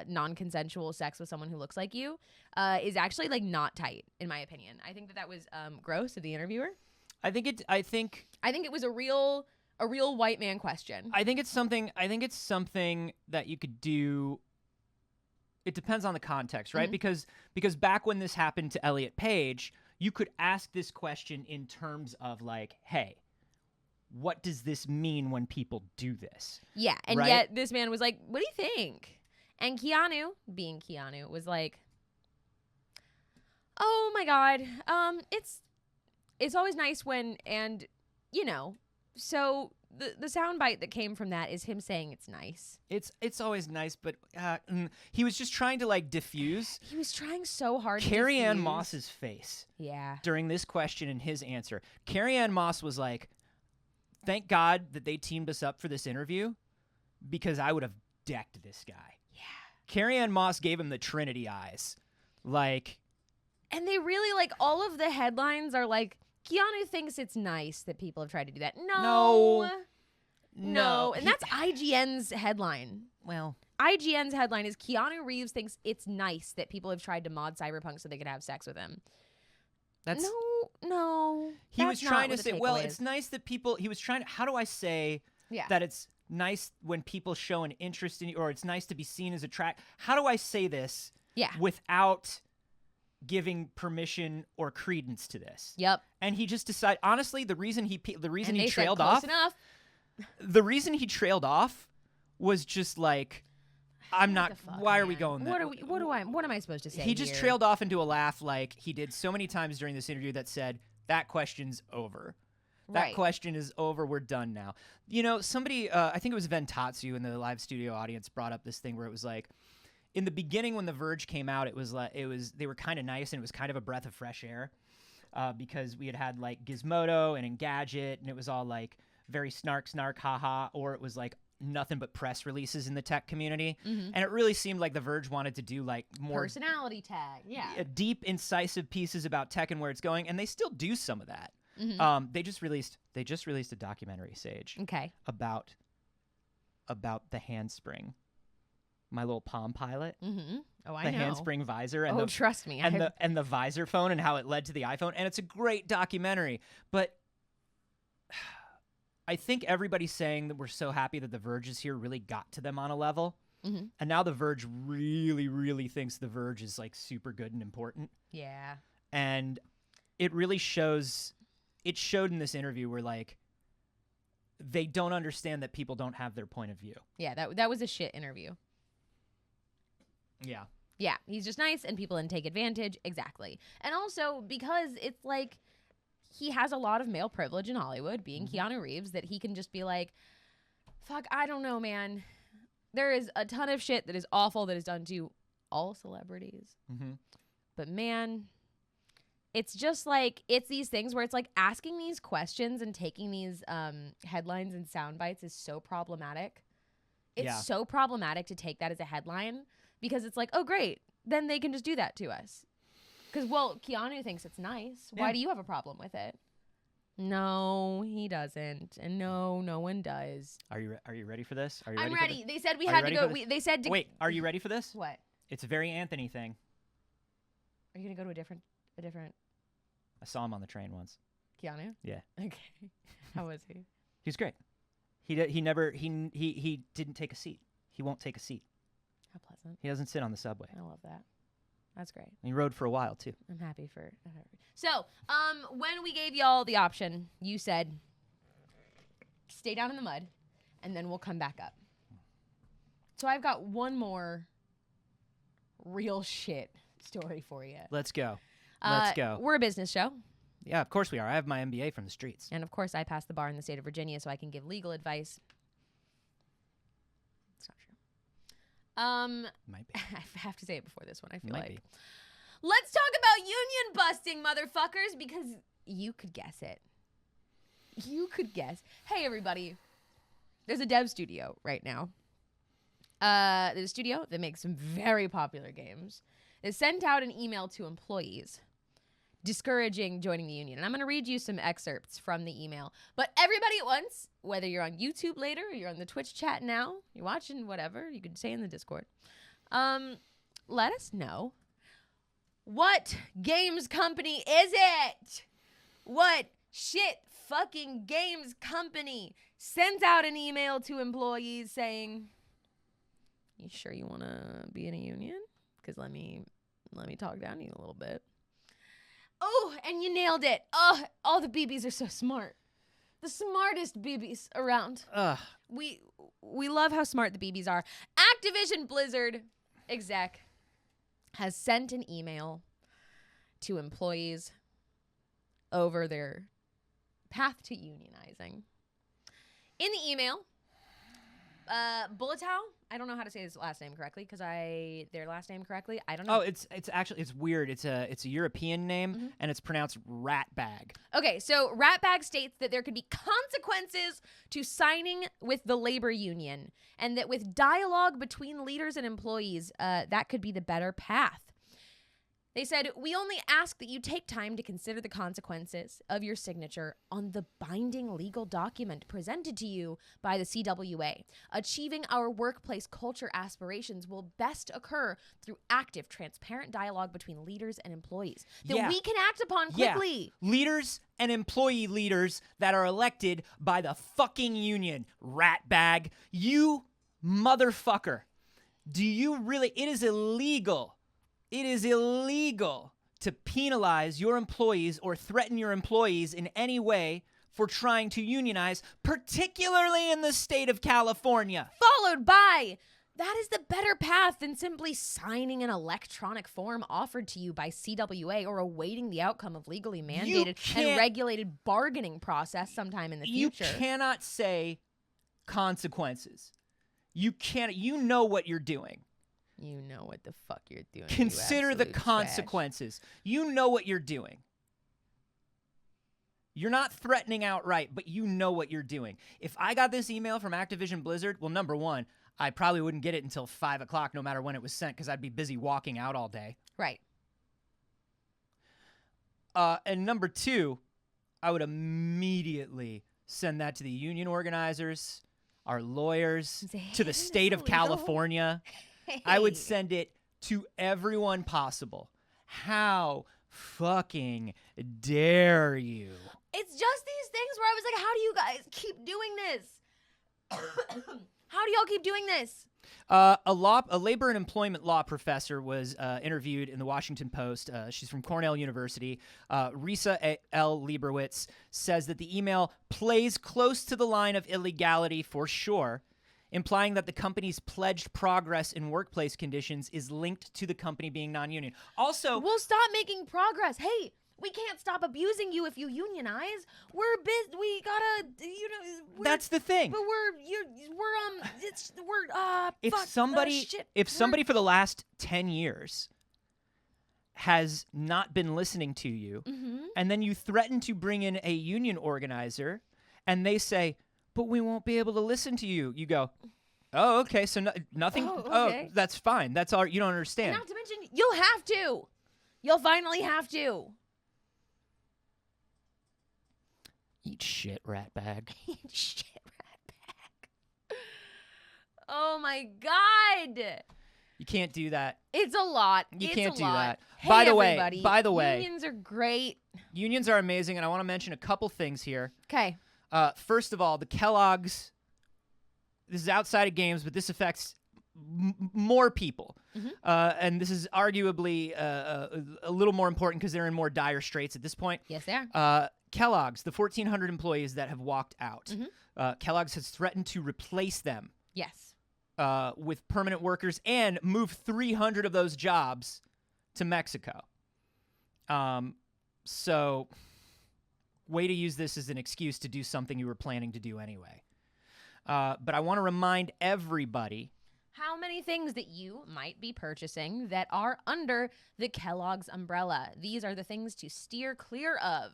non-consensual sex with someone who looks like you is actually, like, not tight, in my opinion. I think that that was gross of the interviewer. I think it was a real white man question. I think it's something that you could do. It depends on the context, right? Because back when this happened to Elliot Page, you could ask this question in terms of like, hey, what does this mean when people do this? Yeah, and right? Yet this man was like, what do you think? And Keanu, being Keanu, was like, oh my God, it's always nice when, and you know, so the soundbite that came from that is him saying it's nice. It's always nice, but he was just trying to like diffuse. He was trying so hard to Carrie Ann diffuse. Moss's face. Yeah. During this question and his answer, Carrie Ann Moss was like, "Thank God that they teamed us up for this interview, because I would have decked this guy." Yeah. Carrie Ann Moss gave him the Trinity eyes, like. And they really like all of the headlines are like, Keanu thinks it's nice that people have tried to do that. No. And that's IGN's headline. Well, IGN's headline is Keanu Reeves thinks it's nice that people have tried to mod Cyberpunk so they could have sex with him. That's no. He was trying to say, well, it's nice that people. He was trying to. How do I say that it's nice when people show an interest in you, or it's nice to be seen as How do I say this? Without giving permission or credence to this. Yep. And he just decided. Honestly, the reason he trailed said, off. Close enough. The reason he trailed off was just like, I'm not. Why are we going there? What am I supposed to say? He just trailed off into a laugh, like he did so many times during this interview, that said, "That question's over. That question is over. We're done now." You know, somebody, I think it was Ventatsu in the live studio audience, brought up this thing where it was like, in the beginning when The Verge came out, it was they were kind of nice, and it was kind of a breath of fresh air, because we had like Gizmodo and Engadget, and it was all like very snark, haha, or it was like nothing but press releases in the tech community. And it really seemed like The Verge wanted to do like more personality tag, deep, incisive pieces about tech and where it's going, and they still do some of that. They just released a documentary, Saige, about the handspring, my little Palm Pilot. Oh, I know. The handspring visor. And trust me. And the visor phone, and how it led to the iPhone. And it's a great documentary. But I think everybody's saying that we're so happy that The Verge is here really got to them on a level. And now The Verge really, really thinks The Verge is like super good and important. Yeah. And it really shows. It showed in this interview where like they don't understand that people don't have their point of view. Yeah, that was a shit interview. Yeah. Yeah, he's just nice and people didn't take advantage. Exactly. And also because it's like he has a lot of male privilege in Hollywood, being Keanu Reeves, that he can just be like, fuck, I don't know, man. There is a ton of shit that is awful that is done to all celebrities. But man, it's just like, it's these things where it's like asking these questions and taking these headlines and sound bites is so problematic. It's so problematic to take that as a headline, because it's like, oh, great, then they can just do that to us. Because, well, Keanu thinks it's nice. Why do you have a problem with it? No, he doesn't. And no one does. Are you ready for this? I'm ready. They said we had to go. They said to... Wait, are you ready for this? What? It's a very Anthony thing. Are you going to go to a different... I saw him on the train once. Keanu? Yeah. Okay. How was he? He was great. He didn't take a seat. He won't take a seat. How pleasant. He doesn't sit on the subway. I love that. That's great. And he rode for a while too. I'm happy for. So, when we gave y'all the option, you said, "Stay down in the mud, and then we'll come back up." So I've got one more real shit story for you. Let's go. Let's go. We're a business show. Yeah, of course we are. I have my MBA from the streets. And of course, I passed the bar in the state of Virginia, so I can give legal advice. It's not true. Might be. I have to say it before this one, I feel Might like. be. Let's talk about union busting, motherfuckers, because you could guess it. You could guess. Hey, everybody. There's a dev studio right now. There's a studio that makes some very popular games. It sent out an email to employees discouraging joining the union. And I'm going to read you some excerpts from the email. But everybody at once, whether you're on YouTube later or you're on the Twitch chat now, you're watching whatever, you could say in the Discord, let us know. What games company is it? What shit fucking games company sends out an email to employees saying, "You sure you want to be in a union? Because let me talk down to you a little bit." Oh, and you nailed it. Oh, all the BBs are so smart. The smartest BBs around. We love how smart the BBs are. ActivisionBlizzard exec has sent an email to employees over their path to unionizing. In the email, Bulatow, I don't know how to say his last name correctly their last name correctly. I don't know. Oh, it's actually it's weird. It's a European name and it's pronounced ratbag. Okay, so Ratbag states that there could be consequences to signing with the labor union, and that with dialogue between leaders and employees, that could be the better path. They said, "We only ask that you take time to consider the consequences of your signature on the binding legal document presented to you by the CWA. Achieving our workplace culture aspirations will best occur through active, transparent dialogue between leaders and employees that we can act upon quickly." Yeah. Leaders and employee leaders that are elected by the fucking union. Ratbag. You motherfucker. Do you really? It is illegal. It is illegal to penalize your employees or threaten your employees in any way for trying to unionize, particularly in the state of California. Followed by, that is the better path than simply signing an electronic form offered to you by CWA or awaiting the outcome of legally mandated and regulated bargaining process sometime in the future. You cannot say consequences. You can't. You know what you're doing. You know what the fuck you're doing. Consider the consequences. You know what you're doing. You're not threatening outright, but you know what you're doing. If I got this email from Activision Blizzard, well, number one, I probably wouldn't get it until 5 o'clock no matter when it was sent because I'd be busy walking out all day. Right. And number two, I would immediately send that to the union organizers, our lawyers, to the state of California. I would send it to everyone possible. How fucking dare you? It's just these things where I was like, how do you guys keep doing this? How do y'all keep doing this? A labor and employment law professor was interviewed in the Washington Post. She's from Cornell University. Risa L. Lieberwitz says that the email plays close to the line of illegality for sure, implying that the company's pledged progress in workplace conditions is linked to the company being non-union. Also, we'll stop making progress. Hey, we can't stop abusing you if you unionize. We gotta, that's the thing. But if somebody for the last 10 years has not been listening to you, and then you threaten to bring in a union organizer, and they say, "But we won't be able to listen to you." You go, "Oh, okay, so nothing? Oh, okay. Oh, that's fine. That's all. You don't understand." And not to mention, you'll have to. You'll finally have to. Eat shit, ratbag. Eat shit, ratbag. Oh, my God. You can't do that. It's a lot. You can't do that. Hey, By the way, unions are great. Unions are amazing, and I want to mention a couple things here. Okay. First of all, the Kellogg's, this is outside of games, but this affects more people. And this is arguably a little more important because they're in more dire straits at this point. Yes, they are. Kellogg's, the 1,400 employees that have walked out, Kellogg's has threatened to replace them Yes. with permanent workers and move 300 of those jobs to Mexico. So, way to use this as an excuse to do something you were planning to do anyway. But I want to remind everybody how many things that you might be purchasing that are under the Kellogg's umbrella. These are the things to steer clear of.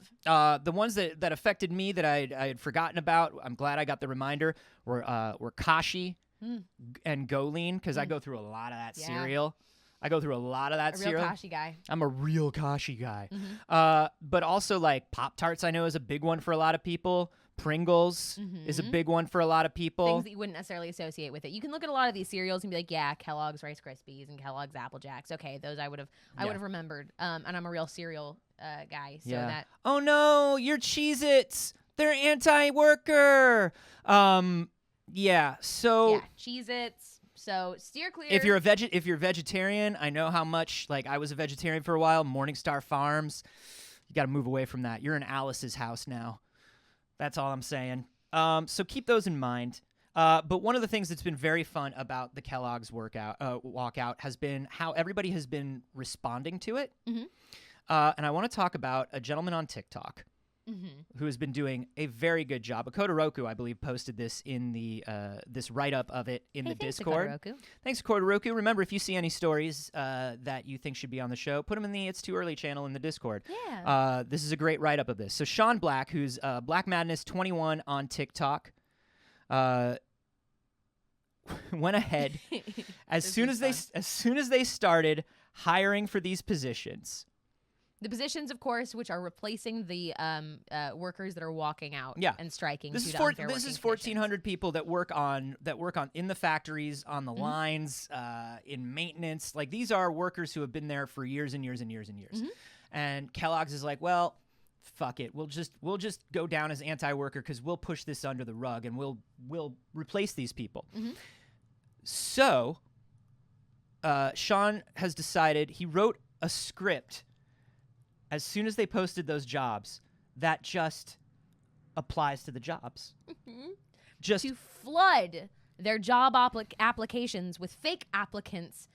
the ones that affected me that I had forgotten about. I'm glad I got the reminder. Were Kashi and Goleen, because I go through a lot of that cereal. I go through a lot of that cereal. A real Kashi guy. I'm a real Kashi guy. But also like Pop-Tarts I know is a big one for a lot of people. Pringles is a big one for a lot of people. Things that you wouldn't necessarily associate with it. You can look at a lot of these cereals and be like, yeah, Kellogg's Rice Krispies and Kellogg's Apple Jacks. Okay, those I would have remembered. And I'm a real cereal guy. So that oh no, your Cheez-Its. They're anti-worker. So Cheez-Its. So steer clear. If you're vegetarian, I know how much, like I was a vegetarian for a while, Morningstar Farms. You got to move away from that. You're in Alice's house now. That's all I'm saying. So keep those in mind. But one of the things that's been very fun about the Kellogg's walkout has been how everybody has been responding to it. And I want to talk about a gentleman on TikTok who has been doing a very good job. Akotoroku, I believe, posted this in the this write-up of it in the Discord. Akotoroku. Thanks, Akotoroku. Remember, if you see any stories that you think should be on the show, put them in the It's Too Early channel in the Discord. Yeah. This is a great write-up of this. So Sean Black, who's Black Madness 21 on TikTok, went ahead as soon as they started hiring for these positions. The positions, of course, which are replacing the workers that are walking out and striking. This is 1,400 people that work on in the factories, on the lines, in maintenance. Like these are workers who have been there for years and years and years and years. And Kellogg's is like, well, fuck it, we'll just go down as anti-worker because we'll push this under the rug and we'll replace these people. So Sean has decided, he wrote a script as soon as they posted those jobs that just applies to the jobs. Just to flood their job applications with fake applicants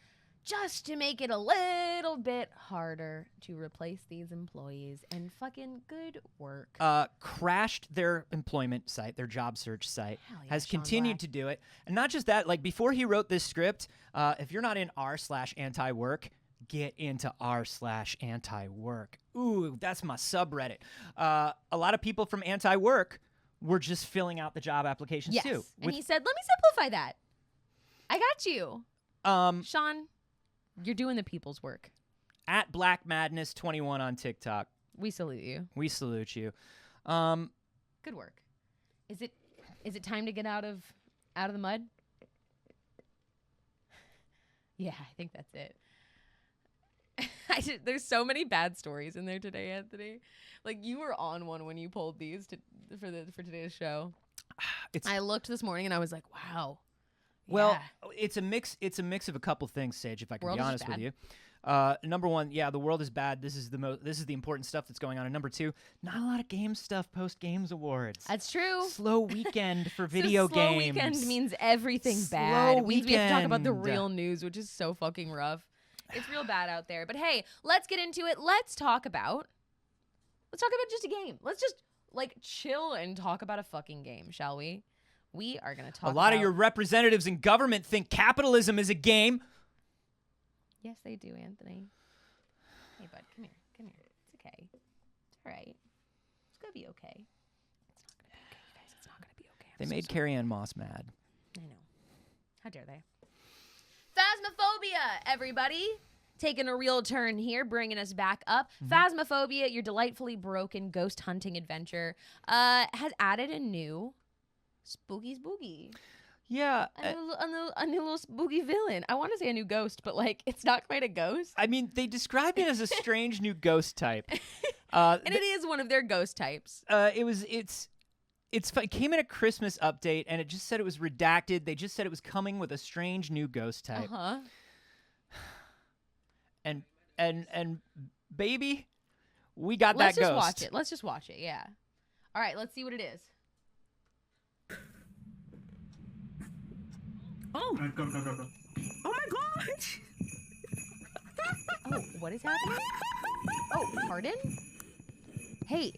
just to make it a little bit harder to replace these employees. And fucking good work. Crashed their employment site, their job search site, has Sean continued Black. to do it. And not just that, like before he wrote this script, if you're not in r/anti-work, get into r/anti-work. Ooh, that's my subreddit. A lot of people from anti-work were just filling out the job applications too. And he said, let me simplify that. I got you. Sean, you're doing the people's work. At Black Madness 21 on TikTok. We salute you. We salute you. Good work. Is it time to get out of the mud? Yeah, I think that's it. There's so many bad stories in there today, Anthony. Like you were on one when you pulled these for today's show. I looked this morning and I was like, wow. Well, it's a mix of a couple things, Saige, if I can be honest with you. Number one, the world is bad. This is the important stuff that's going on. And number two, not a lot of game stuff post Games Awards. That's true. Slow weekend for video games. Slow weekend means everything bad. It means we have to talk about the real news, which is so fucking rough. It's real bad out there. But hey, let's get into it. Let's talk about just a game. Let's just like chill and talk about a fucking game, shall we? We are going to talk about... A lot of your representatives in government think capitalism is a game. Yes, they do, Anthony. Hey, bud, come here. It's okay. It's all right. It's going to be okay. It's not going to be okay, you guys. It's not going to be okay. They made Carrie-Anne Moss mad. I know. How dare they? Phasmophobia, everybody. Taking a real turn here, bringing us back up. Phasmophobia, your delightfully broken ghost hunting adventure, has added a new spooky. Yeah. A new little spooky villain. I want to say a new ghost, but like it's not quite a ghost. I mean, they described it as a strange new ghost type. And it is one of their ghost types. It's It came in a Christmas update, and it just said it was redacted. They just said it was coming with a strange new ghost type. Uh-huh. And baby, we got Let's that just ghost. watch it. Let's just watch it. Yeah. All right. Let's see what it is. Oh. Oh my gosh. Oh, what is happening? Oh, pardon? Hey.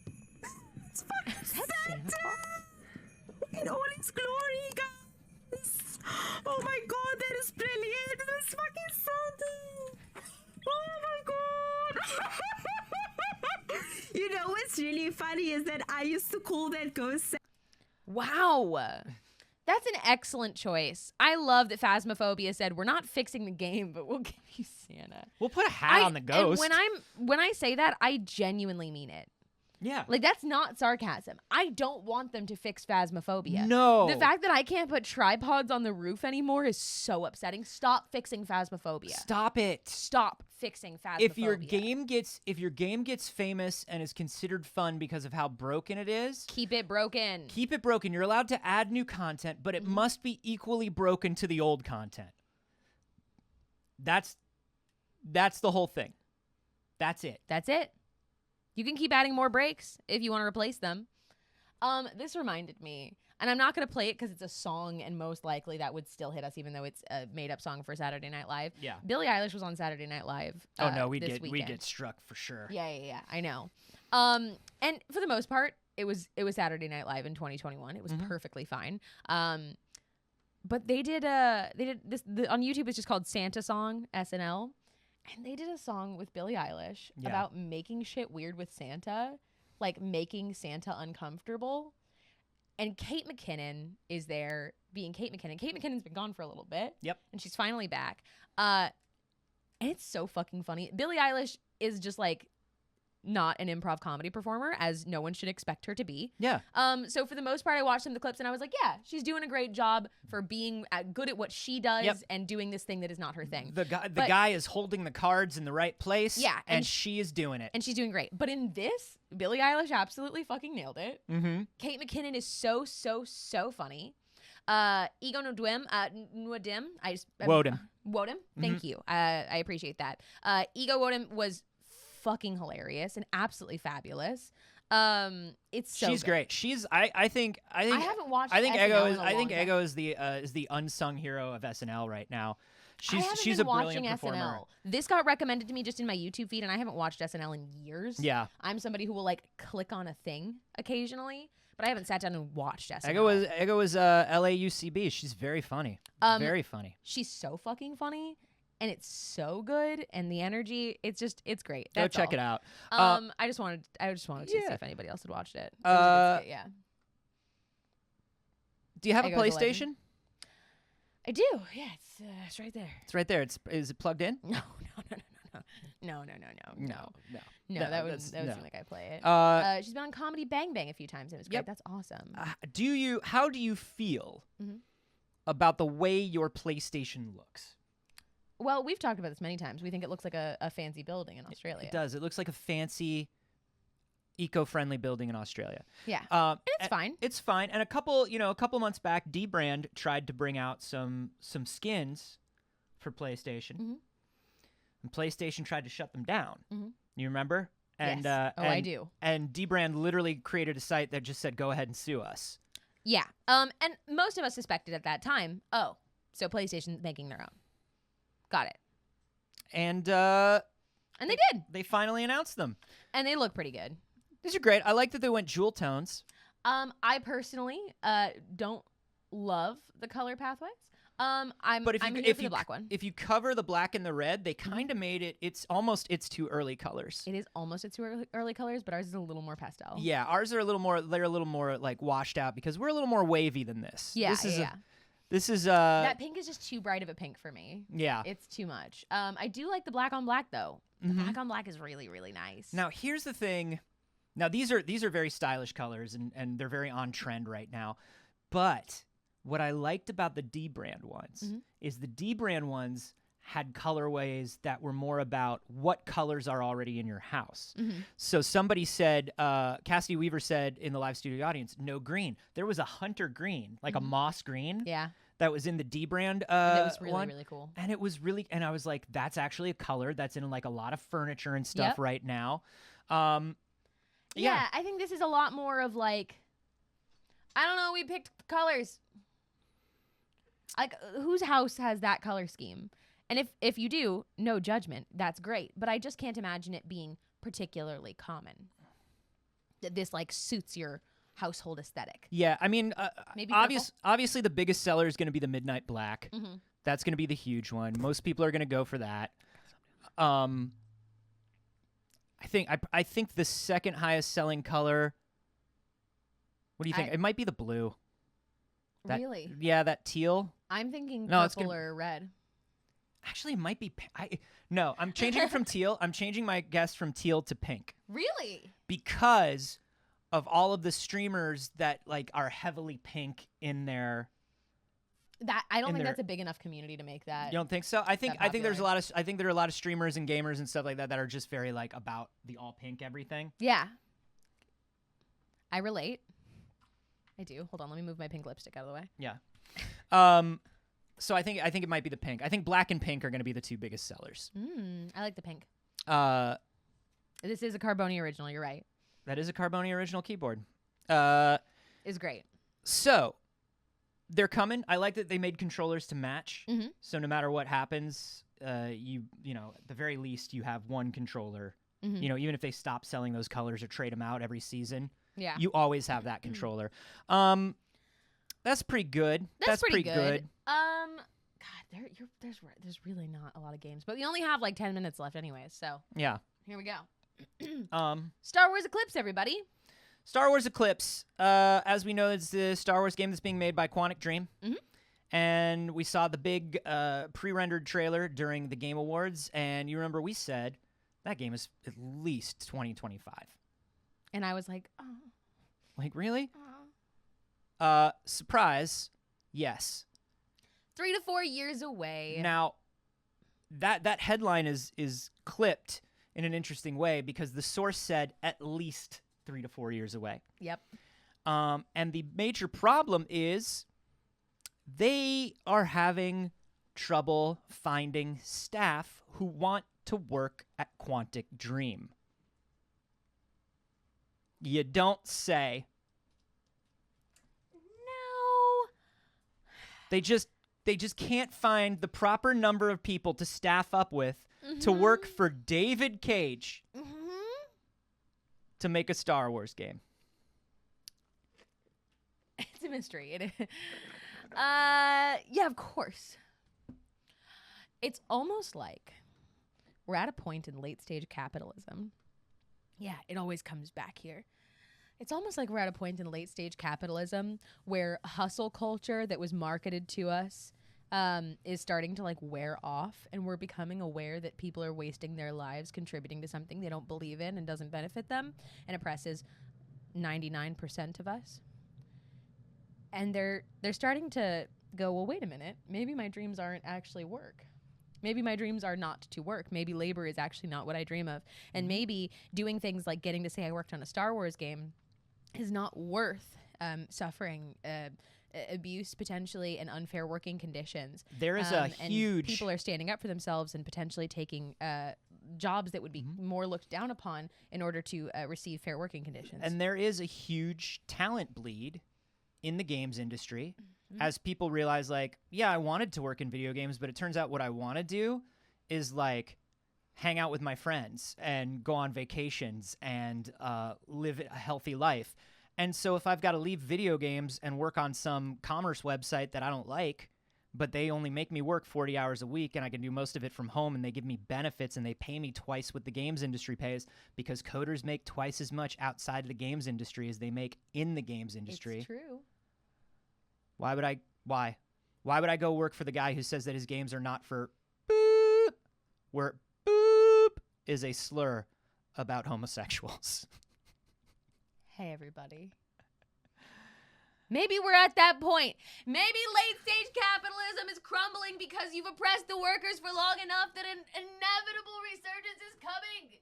Is that Santa Claus? In all its glory, guys. Oh my god, that is brilliant. That's fucking Santa. Oh my god. You know what's really funny is that I used to call that ghost Wow. That's an excellent choice. I love that Phasmophobia said, we're not fixing the game, but we'll give you Santa. We'll put a hat on the ghost. And when I say that, I genuinely mean it. Yeah. Like, that's not sarcasm. I don't want them to fix Phasmophobia. No. The fact that I can't put tripods on the roof anymore is so upsetting. Stop fixing Phasmophobia. Stop it. Stop fixing Phasmophobia. If your game gets famous and is considered fun because of how broken it is, keep it broken. keep it broken. You're allowed to add new content, but it must be equally broken to the old content. That's the whole thing. That's it. That's it. You can keep adding more breaks if you want to replace them. This reminded me, and I'm not going to play it because it's a song, and most likely that would still hit us, even though it's a made-up song for Saturday Night Live. Yeah. Billie Eilish was on Saturday Night Live. Oh no, we'd this get weekend. struck for sure. Yeah. I know. And for the most part, it was Saturday Night Live in 2021. It was perfectly fine. But they did this on YouTube. It's just called Santa Song SNL. And they did a song with Billie Eilish about making shit weird with Santa, like making Santa uncomfortable. And Kate McKinnon is there being Kate McKinnon. Kate McKinnon's been gone for a little bit. Yep. And she's finally back. And it's so fucking funny. Billie Eilish is just like not an improv comedy performer, as no one should expect her to be. Yeah. So for the most part, I watched some of the clips and I was like, yeah, she's doing a great job for being good at what she does and doing this thing that is not her thing. The guy is holding the cards in the right place. Yeah, and she is doing it. And she's doing great. But in this, Billie Eilish absolutely fucking nailed it. Mm-hmm. Kate McKinnon is so funny. Ego Nwodem, Wodem. Thank you. I appreciate that. Ego Wodem was fucking hilarious and absolutely fabulous. It's so she's good. great. I think I haven't watched I think SNL Ego in is a I think long time. Ego is the unsung hero of SNL right now. I haven't She's been a brilliant watching performer. SNL. This got recommended to me just in my YouTube feed, and I haven't watched SNL in years. Yeah. I'm somebody who will like click on a thing occasionally, but I haven't sat down and watched SNL. Ego was LAUCB. She's very funny. Very funny. She's so fucking funny, and it's so good, and the energy, it's great. Go That's check all. it out. I just wanted to see if anybody else had watched it. It was a good skit, yeah. Do you have a Ego's a legend. PlayStation? I do. Yeah, it's right there. It's right there. Is it plugged in? No. No. That would no. seem like I play it. She's been on Comedy Bang Bang a few times. And it was great. Yep. That's awesome. How do you feel Mhm. about the way your PlayStation looks? Well, we've talked about this many times. We think it looks like a fancy building in Australia. It does. It looks like a fancy, eco-friendly building in Australia. Yeah. And it's fine. It's fine. And a couple months back, D-Brand tried to bring out some skins for PlayStation. Mhm. And PlayStation tried to shut them down. Mhm. You remember? And Yes. I and- do. And D-Brand literally created a site that just said, "Go ahead and sue us." Yeah. And most of us suspected at that time, so PlayStation's making their own. Got it. And And they did. they finally announced them. And they look pretty good. These are great. I like that they went jewel tones. I personally don't love the color pathways. I'm here for the black one. If you cover the black and the red, they kind of made it. It's too early colors. It is almost its early colors, but ours is a little more pastel. Yeah, ours are a little more. They're a little more like washed out because we're a little more wavy than this. Yeah, This is that pink is just too bright of a pink for me. Yeah. It's too much. I do like the black on black though. The black on black is really, really nice. Now here's the thing. Now these are very stylish colors and they're very on trend right now. But what I liked about the D brand ones is the D brand ones had colorways that were more about what colors are already in your house. So somebody said, Cassidy Weaver said in the live studio audience, no green. There was a hunter green, like a moss green. Yeah. That was in the D brand And it was really, one. really cool. And it was really, and I was like, that's actually a color that's in like a lot of furniture and stuff Yep. right now. Yeah, I think this is a lot more of like, I don't know, we picked colors. Like, whose house has that color scheme? And if you do, no judgment, that's great. But I just can't imagine it being particularly common. That this like suits your household aesthetic. Yeah, I mean, Maybe obviously the biggest seller is going to be the Midnight Black. Mm-hmm. That's going to be the huge one. Most people are going to go for that. I think the second highest selling color. What do you think? It might be the blue. Really? Yeah, that teal. I'm thinking No, it's purple gonna- or red. Actually, it might be. No, I'm changing it from teal. I'm changing my guess from teal to pink Really? because of all of the streamers that like are heavily pink in their. That I don't In think their- that's a big enough community to make that. You don't think so? I think there's a popular. lot of. I think there are a lot of streamers and gamers and stuff like that that are just very like about the all pink everything. Yeah. I relate. I do. Hold on, let me move my pink lipstick out of the way. Yeah. So I think it might be the pink. I think black and pink are going to be the two biggest sellers. I like the pink. That This is a Carboni original, you're right. is a Carboni original keyboard. It's great. So they're coming. I like that they made controllers to match. Mhm. So no matter what happens, you know, at the very least you have one controller. Mhm. You know, even if they stop selling those colors or trade them out every season, Yeah. you always have that controller. That's pretty good. That's pretty good. God, there's really not a lot of games, but we only have like 10 minutes left anyways, so Yeah. here we go. Star Wars Eclipse, everybody. Wars Eclipse. As we know, it's the Star Wars game that's being made by Quantic Dream. Mhm. And we saw the big pre-rendered trailer during the Game Awards, and you remember we said that game is at least 2025. And I was like, oh. Like, really? Surprise, yes. 3 to 4 years away. Now, that headline is clipped in an interesting way because the source said at least 3 to 4 years away. Yep. And the major problem is they are having trouble finding staff who want to work at Quantic Dream. You don't say. No. They just can't find the proper number of people to staff up with to work for David Cage to make a Star Wars game. It's a mystery. Yeah, of course. It's almost like we're at a point in late stage capitalism. Yeah, it always comes back here. It's almost like we're at a point in late stage capitalism where hustle culture that was marketed to us is starting to like wear off, and we're becoming aware that people are wasting their lives contributing to something they don't believe in and doesn't benefit them and oppresses 99% of us. And they're starting to go, well, wait a minute, maybe my dreams aren't actually work. Maybe my dreams are not to work. Maybe labor is actually not what I dream of. And maybe doing things like getting to say I worked on a Star Wars game is not worth suffering abuse potentially and unfair working conditions. There is a and huge... people are standing up for themselves and potentially taking jobs that would be more looked down upon in order to receive fair working conditions. And there is a huge talent bleed in the games industry as people realize, like, yeah, I wanted to work in video games, but it turns out what I want to do is like hang out with my friends and go on vacations and live a healthy life. And so if I've got to leave video games and work on some commerce website that I don't like, but they only make me work 40 hours a week and I can do most of it from home and they give me benefits and they pay me twice what the games industry pays because coders make twice as much outside of the games industry as they make in the games industry. It's true. Why would I go work for the guy who says that his games are not for boop, where boop is a slur about homosexuals? Hey, everybody. Maybe we're at that point. Maybe late-stage capitalism is crumbling because you've oppressed the workers for long enough that an inevitable resurgence is coming.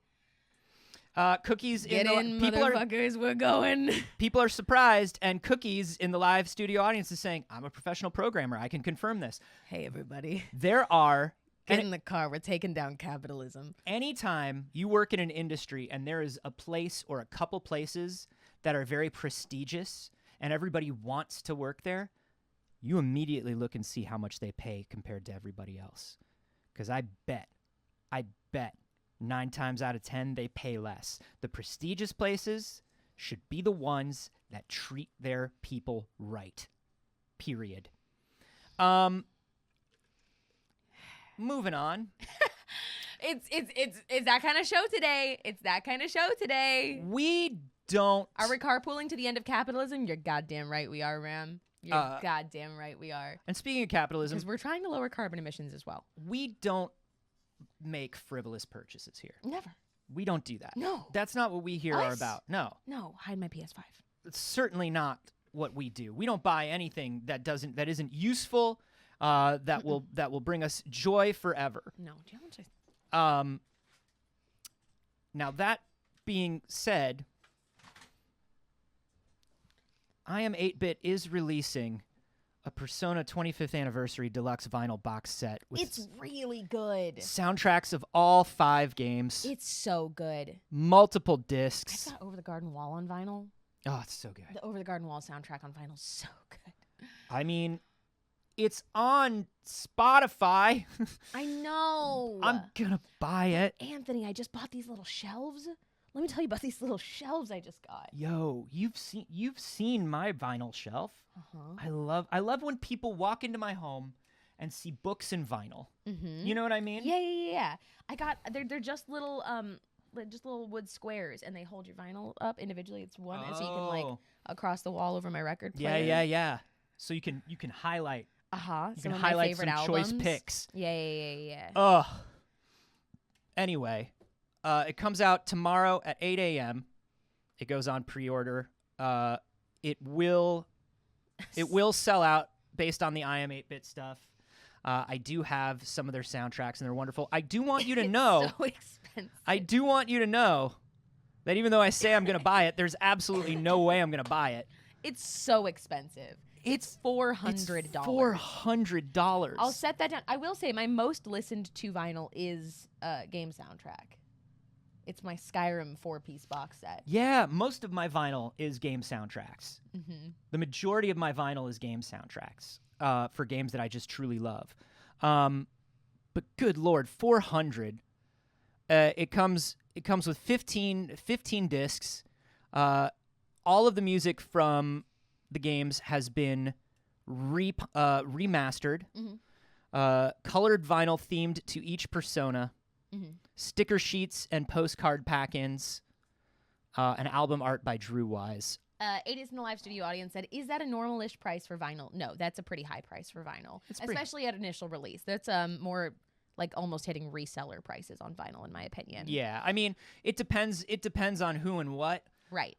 Cookies Get in in, motherfuckers. We're going. People are surprised, and Cookies in the live studio audience is saying, "I'm a professional programmer. I can confirm this." Hey, everybody. There are. Get in the car. We're taking down capitalism. Anytime you work in an industry and there is a place or a couple places that are very prestigious and everybody wants to work there, you immediately look and see how much they pay compared to everybody else. Because I bet 9 times out of 10 they pay less. The prestigious places should be the ones that treat their people right. Period. Moving on. It's that kind of show today. It's that kind of show today. We don't. Are we carpooling to the end of capitalism? You're goddamn right we are, Ram. You're goddamn right we are. And speaking of capitalism, Because we're trying to lower carbon emissions as well. we don't make frivolous purchases here. Never. We don't do that. No. That's not what we here are Us? about. No. No, hide my PS5. It's certainly not what we do. We don't buy anything that isn't useful, that will bring us joy forever. No. Do you know how much Now that being said, I Am 8-Bit is releasing a Persona 25th Anniversary Deluxe Vinyl box set with It's really good. soundtracks of all 5 games, It's so good. multiple I discs. got Over the Garden Wall on vinyl. Oh, it's so good. The Over the Garden Wall soundtrack on vinyl is so good. I mean, it's on Spotify. I know. I'm gonna buy it. Anthony, I just bought these little shelves. Let me tell you about these little shelves I just got. Yo, you've seen my vinyl shelf. Uh-huh. I love when people walk into my home and see books in vinyl. Mm-hmm. You know what I mean? Yeah. I got they're just little wood squares, and they hold your vinyl up individually. It's one, and so you can like across the wall over my record player. Yeah. So you can highlight. Uh-huh. You Some can of my highlight favorite some albums. choice picks. Yeah. Ugh. Anyway, it comes out tomorrow at 8 a.m. It goes on pre-order. It will sell out based on the I Am 8-Bit stuff. I do have some of their soundtracks, and they're wonderful. I do want you to know. So expensive. I do want you to know that even though I say I'm going to buy it, there's absolutely no way I'm going to buy it. It's so expensive. It's $400. $400. I'll set that down. I will say my most listened to vinyl is game soundtrack. It's my Skyrim 4-piece box set. Yeah, most of my vinyl is game soundtracks. Mm-hmm. The majority of my vinyl is game soundtracks for games that I just truly love. But good Lord, 400. It comes with 15 discs. All of the music from the games has been remastered, colored vinyl themed to each persona, sticker sheets and postcard pack-ins, and album art by Drew Wise. 80s in the live studio audience said, "Is that a normal-ish price for vinyl?" No, that's a pretty high price for vinyl, especially at initial release. That's more like almost hitting reseller prices on vinyl, in my opinion. Yeah, I mean, it depends. It depends on who and what. Right.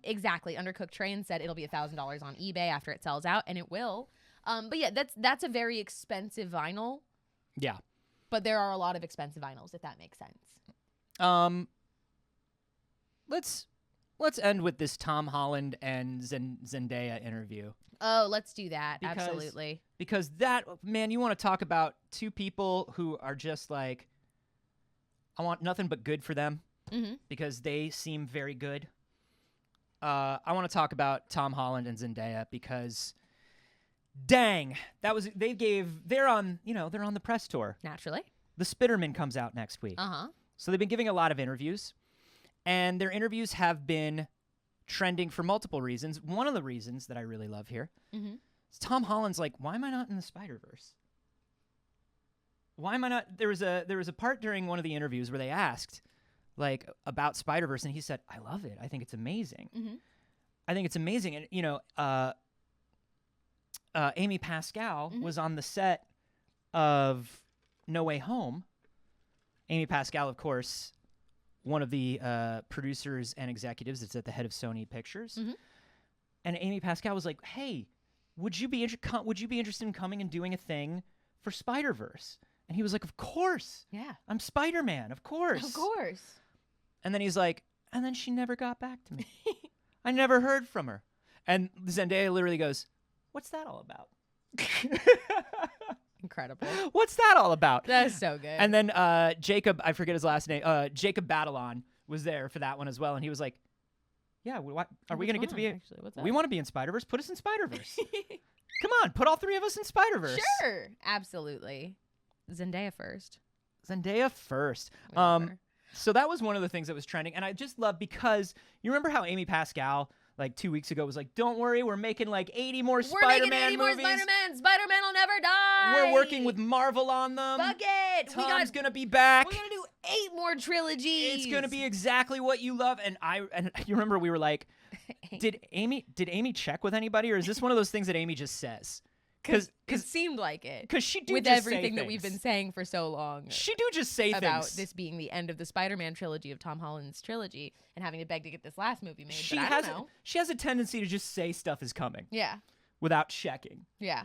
Exactly. Undercooked Train said it'll be $1,000 on eBay after it sells out, and it will. But yeah, that's a very expensive vinyl. Yeah. But there are a lot of expensive vinyls, if that makes sense. Let's end with this Tom Holland and Zendaya interview. Oh, let's do that. Absolutely. Because that, man, you want to talk about two people who are just like, I want nothing but good for them because they seem very good. I want to talk about Tom Holland and Zendaya because, dang, they're on the press tour. Naturally. The Spitterman comes out next week. So they've been giving a lot of interviews, and their interviews have been trending for multiple reasons. One of the reasons that I really love here is Tom Holland's like, why am I not in the Spider-Verse? Why am I not? There was a part during one of the interviews where they asked like about Spider-Verse, and he said, I love it. I think it's amazing. I think it's amazing. And Amy Pascal was on the set of No Way Home. Amy Pascal, of course, one of the producers and executives that's at the head of Sony Pictures. And Amy Pascal was like, "Hey, would you be interested in coming and doing a thing for Spider-Verse?" And he was like, "Of course. Yeah. I'm Spider-Man, of course." Of course. And then he's like, "And then she never got back to me. I never heard from her." And Zendaya literally goes, "What's that all about?" Incredible. What's that all about? That's so good. And then Jacob, I forget his last name, Jacob Batalon was there for that one as well. And he was like, "Yeah, what, are we going to get to be? Actually, what's We want to be in Spider-Verse. Put us in Spider-Verse. Come on, put all three of us in Spider-Verse." Sure. Absolutely. Zendaya first. Zendaya first. Whatever. So that was one of the things that was trending. And I just love, because you remember how Amy Pascal, like 2 weeks ago, was like, "Don't worry, we're making like 80 more Spider-Man movies. Spider-Man. Spider-Man will never die. We're working with Marvel on them. Fuck it. Tom's gonna be back. We're gonna do 8 more trilogies. It's gonna be exactly what you love." And you remember we were like, did Amy check with anybody, or is this one of those things that Amy just says? Because it seemed like it. Because she do with just everything say that we've been things. saying for so long. She do just say about things. this being the end of the Spider-Man trilogy of Tom Holland's trilogy and having to beg to get this last movie made. She but I has don't know. she has a tendency to just say stuff is coming Yeah. without checking. Yeah.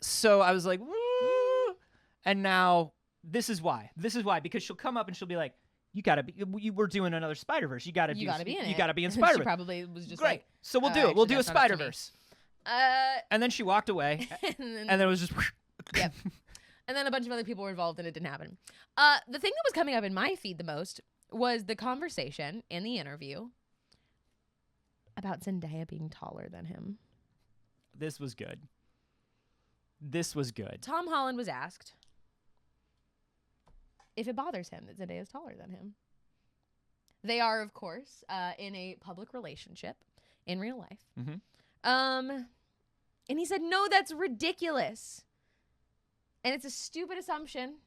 So I was like, "Woo." And now this is why. Because she'll come up and she'll be like, "You gotta be. We're doing another Spider-Verse. You gotta You gotta be in it. You gotta be in She Spider-Verse." probably was just Great. like, So we'll do it. We'll actually, do a that's not up to me. Spider-Verse. And then she walked away, and then it was just. Yep. And then a bunch of other people were involved and it didn't happen. The thing that was coming up in my feed the most was the conversation in the interview about Zendaya being taller than him. This was good. This was good. Tom Holland was asked if it bothers him that Zendaya is taller than him. They are, of course, in a public relationship in real life. Mhm. And he said, "No, that's ridiculous. And it's a stupid assumption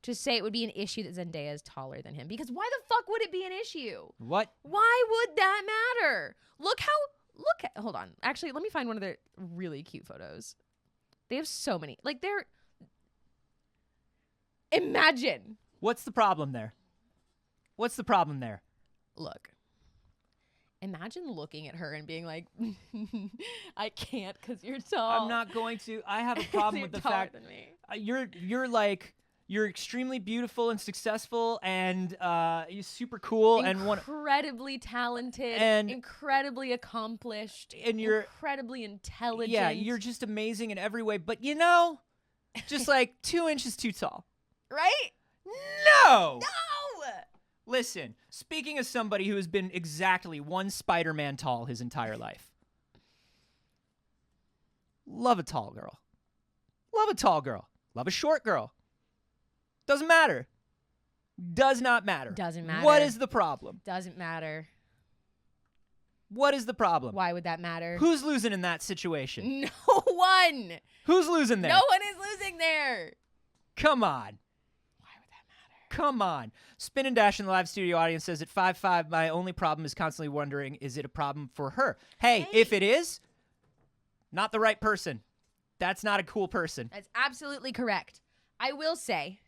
to say it would be an issue that Zendaya is taller than him. Because why the fuck would it be an issue? What? Why would that matter? Hold on. Actually, let me find one of their really cute photos. They have so many. Like, imagine. What's the problem there? What's the problem there? Look. Imagine looking at her and being like, "I can't because you're tall." I'm not going to. I have a problem with the fact than me. You're extremely beautiful and successful, and you're super cool, incredibly talented, and incredibly accomplished, and you're incredibly intelligent. Yeah, you're just amazing in every way. But just like 2 inches too tall. right. No. No. Listen, speaking of somebody who has been exactly one Spider-Man tall his entire life. Love a tall girl. Love a tall girl. Love a short girl. Doesn't matter. Does not matter. Doesn't matter. What is the problem? Doesn't matter. What is the problem? Why would that matter? Who's losing in that situation? No one. Who's losing there? No one is losing there. Come on. Why would that matter? Come on. Spin and Dash in the live studio audience says at 5'5", my only problem is constantly wondering, is it a problem for her? Hey, if it is, not the right person. That's not a cool person. That's absolutely correct. I will say,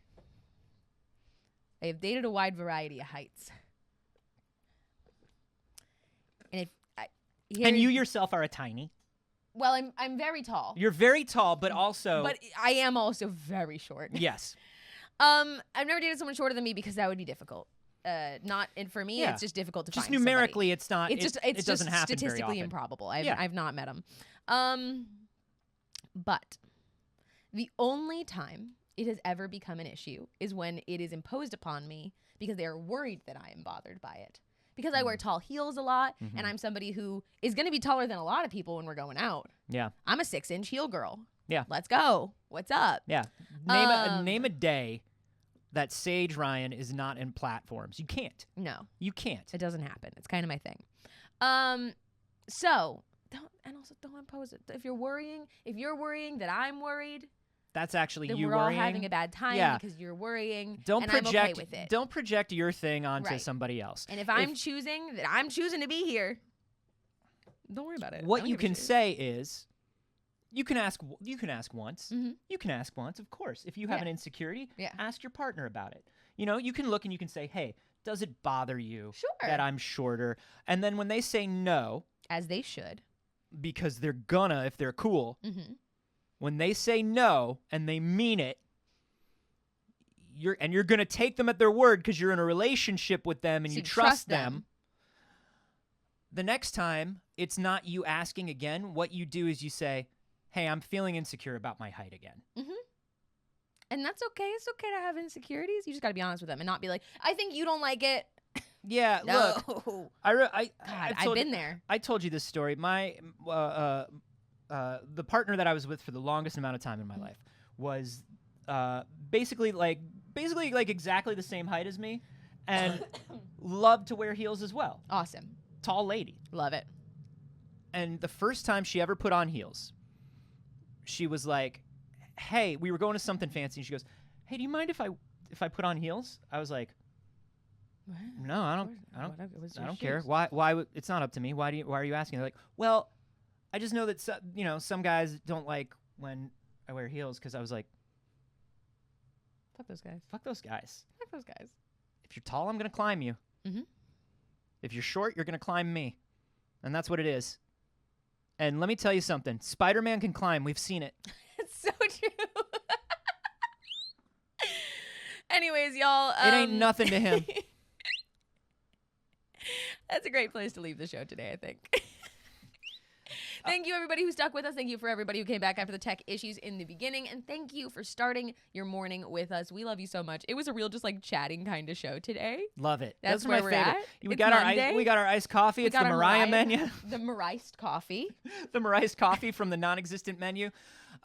I have dated a wide variety of heights. And and you yourself are a tiny. Well, I'm very tall. You're very tall, but also... But I am also very short. Yes. I've never dated someone shorter than me because that would be difficult. And for me, Yeah. it's just difficult to Just find numerically, somebody. it's not... It's it doesn't just happen very statistically often. improbable. Yeah. I've not met him. But the only time it has ever become an issue is when it is imposed upon me because they are worried that I am bothered by it. Because I wear tall heels a lot, and I'm somebody who is going to be taller than a lot of people when we're going out. Yeah. I'm a 6-inch heel girl. Yeah. Let's go. What's up? Yeah. Name a day that Saige Ryan is not in platforms. You can't. No. You can't. It doesn't happen. It's kind of my thing. So don't impose it. If you're worrying that I'm worried, That's actually then you we're worrying. all having a bad time Yeah. because you're worrying. Don't and project. I'm okay with it. Don't project your thing onto Right. somebody else. And if I'm choosing to be here, don't worry about it. I What don't you give a can shit. say is, you can ask once. Mhm. You can ask once, of course. If you have Yeah. an insecurity, Yeah. ask your partner about it. You know, you can look and you can say, hey, does it bother you Sure. that I'm shorter? And then when they say no, As they should. because they're gonna if they're cool, Mm-hmm. when they say no and they mean it, you're gonna take them at their word because you're in a relationship with them and So you you trust trust them. them. The next time, it's not you asking again. What you do is you say, hey, I'm feeling insecure about my height again. And that's okay. It's okay to have insecurities. You just got to be honest with them and not be like, I think you don't like it. Yeah, No. look, God, I've I've been there. I told you this story. My the partner that I was with for the longest amount of time in my life was basically exactly the same height as me, and loved to wear heels as well. Awesome. Tall lady. Love it. And the first time she ever put on heels, she was like, "Hey, we were going to something fancy," and she goes, "Hey, do you mind if I put on heels?" I was like, "No, I don't care. Why it's not up to me. Why are you asking?" They're like, "Well, I just know that some guys don't like when I wear heels," because I was like, Fuck those guys. "Fuck those guys. Fuck those guys. If you're tall, I'm gonna climb you. Mhm. If you're short, you're gonna climb me, and that's what it is." And let me tell you something: Spider-Man can climb. We've seen it. It's so true. Anyways, y'all. It ain't nothing to him. That's a great place to leave the show today, I think. Thank you, everybody who stuck with us. Thank you for everybody who came back after the tech issues in the beginning. And thank you for starting your morning with us. We love you so much. It was a real just like chatting kind of show today. Love it. That's Those are where my we're favorite. at. We It's got Monday. we got our iced coffee. We It's got the our Mariah menu. The Mariah coffee. The Mariah's coffee from the non-existent menu.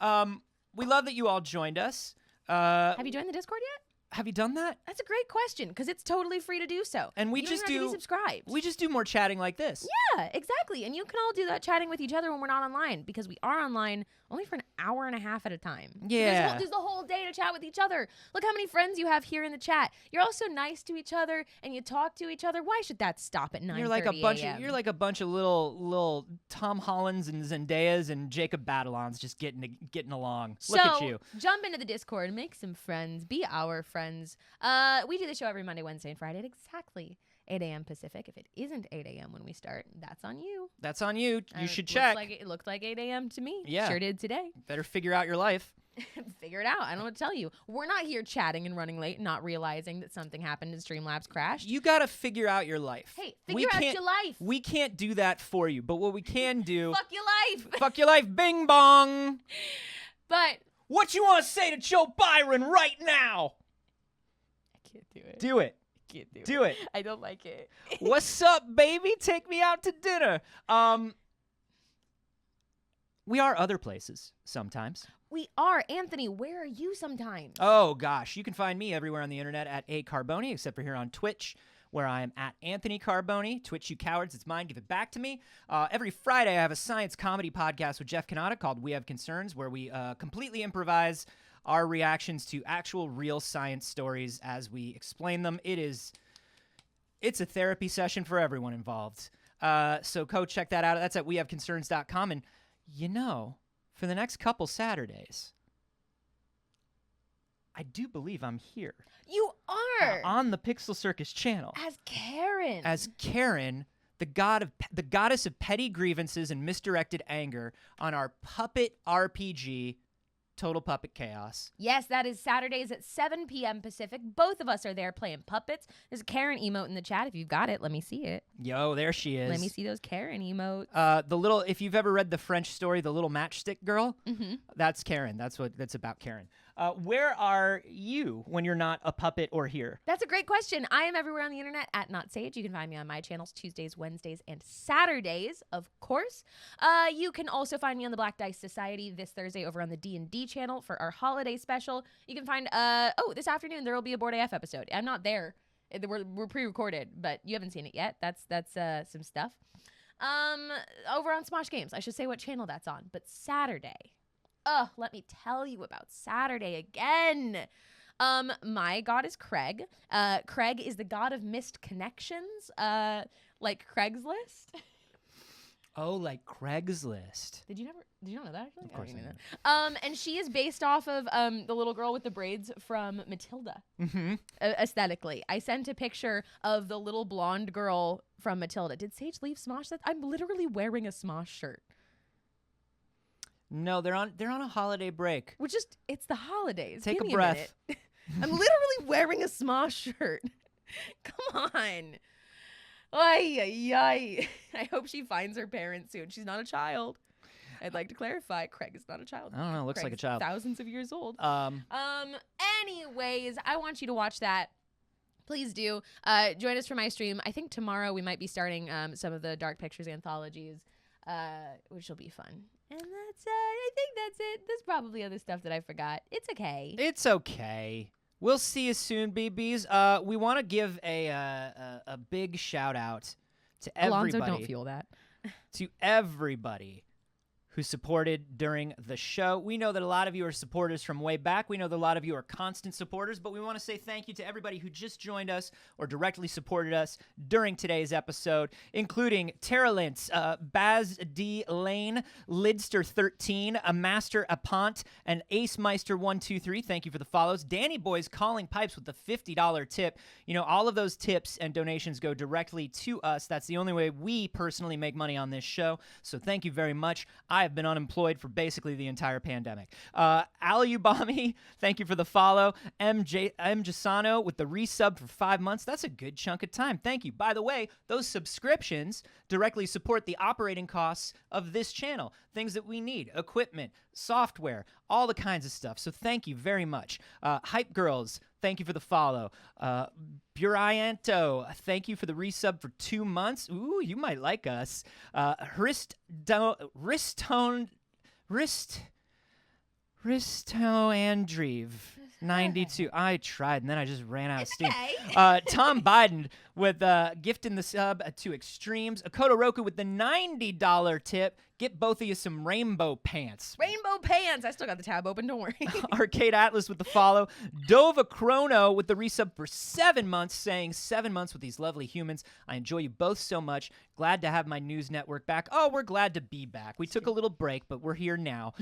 We love that you all joined us. Have you joined the Discord yet? Have you done that? That's a great question because it's totally free to do so. And we You just don't have to do- be subscribed. We just do more chatting like this. Yeah, exactly. And you can all do that chatting with each other when we're not online because we are online only for an hour and a half at a time. So Yeah. there's the whole day to chat with each other. Look how many friends you have here in the chat. You're all so nice to each other and you talk to each other. Why should that stop at 9:30 You're like a bunch of little Tom Hollands and Zendayas and Jacob Batalons just getting along. So Look at you. jump into the Discord, make some friends, be our friends. We do the show every Monday, Wednesday, and Friday at exactly 8 a.m. Pacific. If it isn't 8 a.m. when we start, that's on you. That's on you. You should Looks check. like it looked like 8 a.m. to me. Yeah. Sure did today. Better figure out your life. Figure it out. I don't know what to tell you. We're not here chatting and running late, not realizing that something happened and Streamlabs crashed. You got to figure out your life. Hey, We figure out can't- your life. We can't do that for you, but what we can do... Fuck your life. Fuck your life, bing bong! But What you want to say to Joe Byron right now? I can't do it. Do it. I can't do it. Do it. I don't like it. What's up, baby? Take me out to dinner. We are other places sometimes. We are. Anthony, where are you sometimes? Oh, gosh. You can find me everywhere on the internet at Carboni, except for here on Twitch, where I am at Anthony Carboni. Twitch, you cowards. It's mine. Give it back to me. Every Friday, I have a science comedy podcast with Jeff Kanata called We Have Concerns, where we completely improvise our reactions to actual real science stories as we explain them. It's a therapy session for everyone involved. So go check that out. That's at wehaveconcerns.com. And, for the next couple Saturdays, I do believe I'm here. You are. On the Pixel Circus channel. As Karen. As Karen, the goddess of petty grievances and misdirected anger on our puppet RPG, Total Puppet Chaos. Yes, that is Saturdays at 7 p.m. Pacific. Both of us are there playing puppets. There's a Karen emote in the chat. If you've got it, let me see it. Yo, there she is. Let me see those Karen emotes. If you've ever read the French story, The Little Matchstick Girl, Mm-hmm. that's Karen. That's about Karen. Where are you when you're not a puppet or here? That's a great question. I am everywhere on the internet at Not Saige. You can find me on my channels Tuesdays, Wednesdays, and Saturdays, of course. You can also find me on the Black Dice Society this Thursday over on the D&D channel for our holiday special. You can find, this afternoon there will be a Board AF episode. I'm not there. We're pre-recorded, but you haven't seen it yet. That's some stuff. Over on Smosh Games. I should say what channel that's on. But Saturday. Let me tell you about Saturday again. My god is Craig. Craig is the god of missed connections, like Craigslist. Oh, like Craigslist. Did you not know that actually? Of course I didn't did. know. And she is based off of the little girl with the braids from Matilda. Mm-hmm. Aesthetically, I sent a picture of the little blonde girl from Matilda. Did Saige leave Smosh? That I'm literally wearing a Smosh shirt. No, they're on a holiday break. It's the holidays. Take Give a me breath. minute. I'm literally wearing a Smosh shirt. Come on. Ay, ay, ay. I hope she finds her parents soon. She's not a child. I'd like to clarify, Craig is not a child. I don't know. Looks like a Craig's child. Thousands of years old. Anyways, I want you to watch that. Please do. Join us for my stream. I think tomorrow we might be starting some of the Dark Pictures anthologies, which will be fun. And that's I think that's it. There's probably other stuff that I forgot. It's okay. It's okay. We'll see you soon, BBs. We want to give a big shout out to everybody. Alonzo, don't feel that. To everybody who supported during the show. We know that a lot of you are supporters from way back. We know that a lot of you are constant supporters, but we want to say thank you to everybody who just joined us or directly supported us during today's episode, including Tara Lintz, Baz D. Lane, Lidster13, a Master Apont, and Ace Meister 123. Thank you for the follows. Danny Boy's Calling Pipes with the $50 tip. You know, all of those tips and donations go directly to us. That's the only way we personally make money on this show. So thank you very much. I have been unemployed for basically the entire pandemic. Al Ubami, thank you for the follow. M. Gisano with the resub for 5 months. That's a good chunk of time. Thank you. By the way, those subscriptions directly support the operating costs of this channel. Things that we need, equipment, software, all the kinds of stuff. So thank you very much. Hype Girls, thank you for the follow. Burianto, thank you for the resub for 2 months. Ooh, you might like us. Ristoandreev, 92. I tried, and then I just ran out of steam. Tom Biden with gifting the sub to Extremes. Akoto Roku with the $90 tip. Get both of you some rainbow pants. Rainbow pants. I still got the tab open. Don't worry. Arcade Atlas with the follow. Dova Chrono with the resub for 7 months, saying 7 months with these lovely humans. I enjoy you both so much. Glad to have my news network back. Oh, we're glad to be back. We took a little break, but we're here now.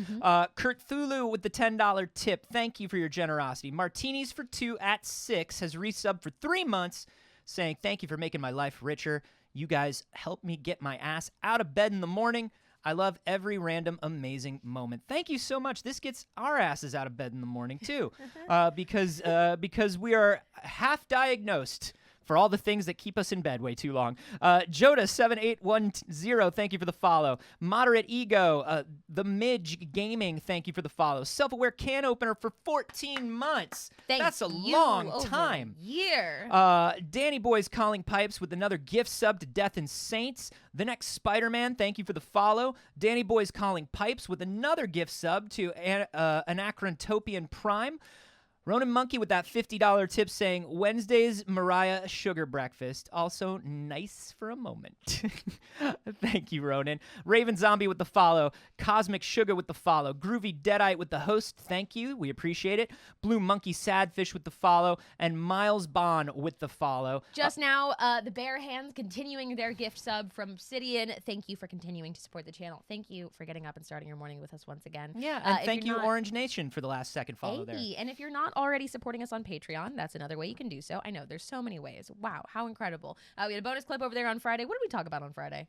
Kurt Thulu with the $10 tip. Thank you for your generosity. Martinis for 2 at 6 has resubbed for 3 months, saying thank you for making my life richer. You guys help me get my ass out of bed in the morning. I love every random amazing moment. Thank you so much. This gets our asses out of bed in the morning too, because we are half diagnosed for all the things that keep us in bed way too long. Joda7810, thank you for the follow. Moderate Ego, The Midge Gaming, thank you for the follow. Self-Aware Can Opener for 14 months. That's a long time. Year. Danny Boy's Calling Pipes with another gift sub to Death and Saints. The Next Spider-Man, thank you for the follow. Danny Boy's Calling Pipes with another gift sub to Anachrontopian Prime. Ronan Monkey with that $50 tip, saying Wednesday's Mariah sugar breakfast. Also nice for a moment. Thank you, Ronan. Raven Zombie with the follow. Cosmic Sugar with the follow. Groovy Deadite with the host. Thank you. We appreciate it. Blue Monkey Sadfish with the follow. And Miles Bond with the follow. Just now, the Bare Hands continuing their gift sub from Obsidian. Thank you for continuing to support the channel. Thank you for getting up and starting your morning with us once again. Yeah, and thank you, Orange Nation, for the last second follow there. And if you're not already supporting us on Patreon, that's another way you can do so. I know there's so many ways. Wow, how incredible. We had a bonus clip over there on Friday. What did we talk about on Friday?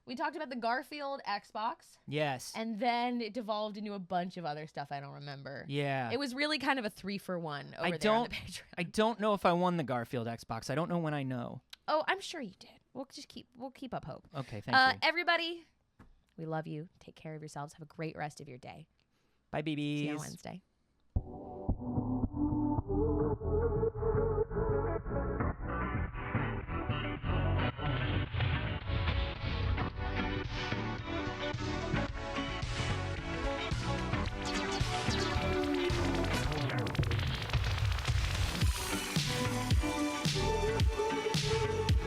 We talked about the Garfield Xbox. Yes. And then it devolved into a bunch of other stuff I don't remember. Yeah. It was really kind of a 3-for-1 over there on the Patreon. I don't know if I won the Garfield Xbox. I don't know when I know. Oh, I'm sure you did. We'll keep up hope. Okay, thank you. Everybody, we love you. Take care of yourselves. Have a great rest of your day. Bye, BBs. See you on Wednesday.